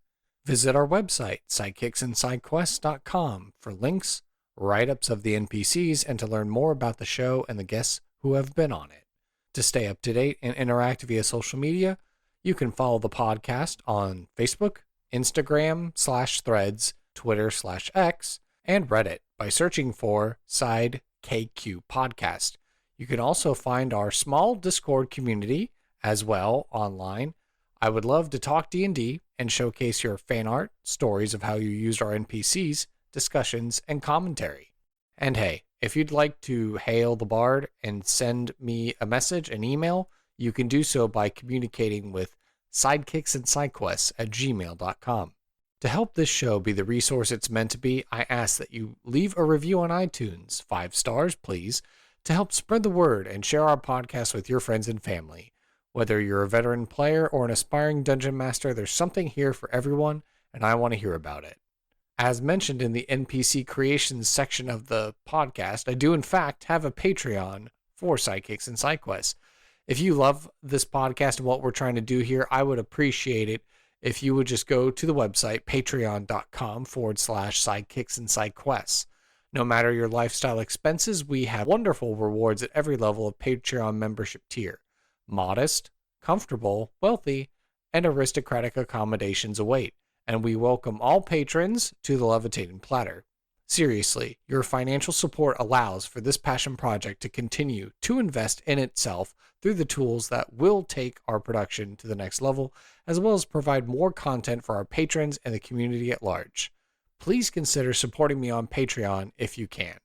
Visit our website, sidekicksandsidequests.com, for links, write-ups of the NPCs, and to learn more about the show and the guests who have been on it. To stay up to date and interact via social media, you can follow the podcast on Facebook, Instagram/Threads, Twitter/X, and Reddit by searching for Side KQ Podcast. You can also find our small Discord community as well online. I would love to talk D&D and showcase your fan art, stories of how you used our NPCs, discussions, and commentary. And hey, if you'd like to hail the bard and send me a message, an email, you can do so by communicating with sidekicksandsidequests@gmail.com. To help this show be the resource it's meant to be, I ask that you leave a review on iTunes, 5 stars, please, to help spread the word and share our podcast with your friends and family. Whether you're a veteran player or an aspiring dungeon master, there's something here for everyone, and I want to hear about it. As mentioned in the NPC creations section of the podcast, I do in fact have a Patreon for Sidekicks and Sidequests. If you love this podcast and what we're trying to do here, I would appreciate it if you would just go to the website, patreon.com/sidekicks and sidequests. No matter your lifestyle expenses, we have wonderful rewards at every level of Patreon membership tier. Modest, comfortable, wealthy, and aristocratic accommodations await, and we welcome all patrons to the Levitating Platter. Seriously, your financial support allows for this passion project to continue to invest in itself through the tools that will take our production to the next level, as well as provide more content for our patrons and the community at large. Please consider supporting me on Patreon if you can.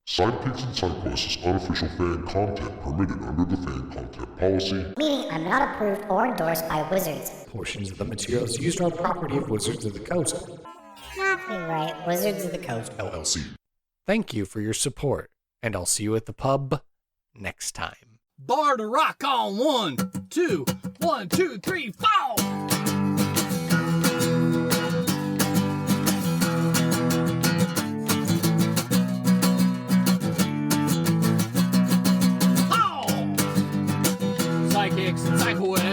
Sidekicks and Sidequests is unofficial fan content permitted under the fan content policy. Meaning I'm not approved or endorsed by Wizards. Portions of the materials used are property of Wizards of the Coast. Copyright Wizards of the Coast. LLC. Thank you for your support, and I'll see you at the pub next time. Bar to rock on 1, 2, 1, 2, 3, 4. Sidekicks and Sidequests.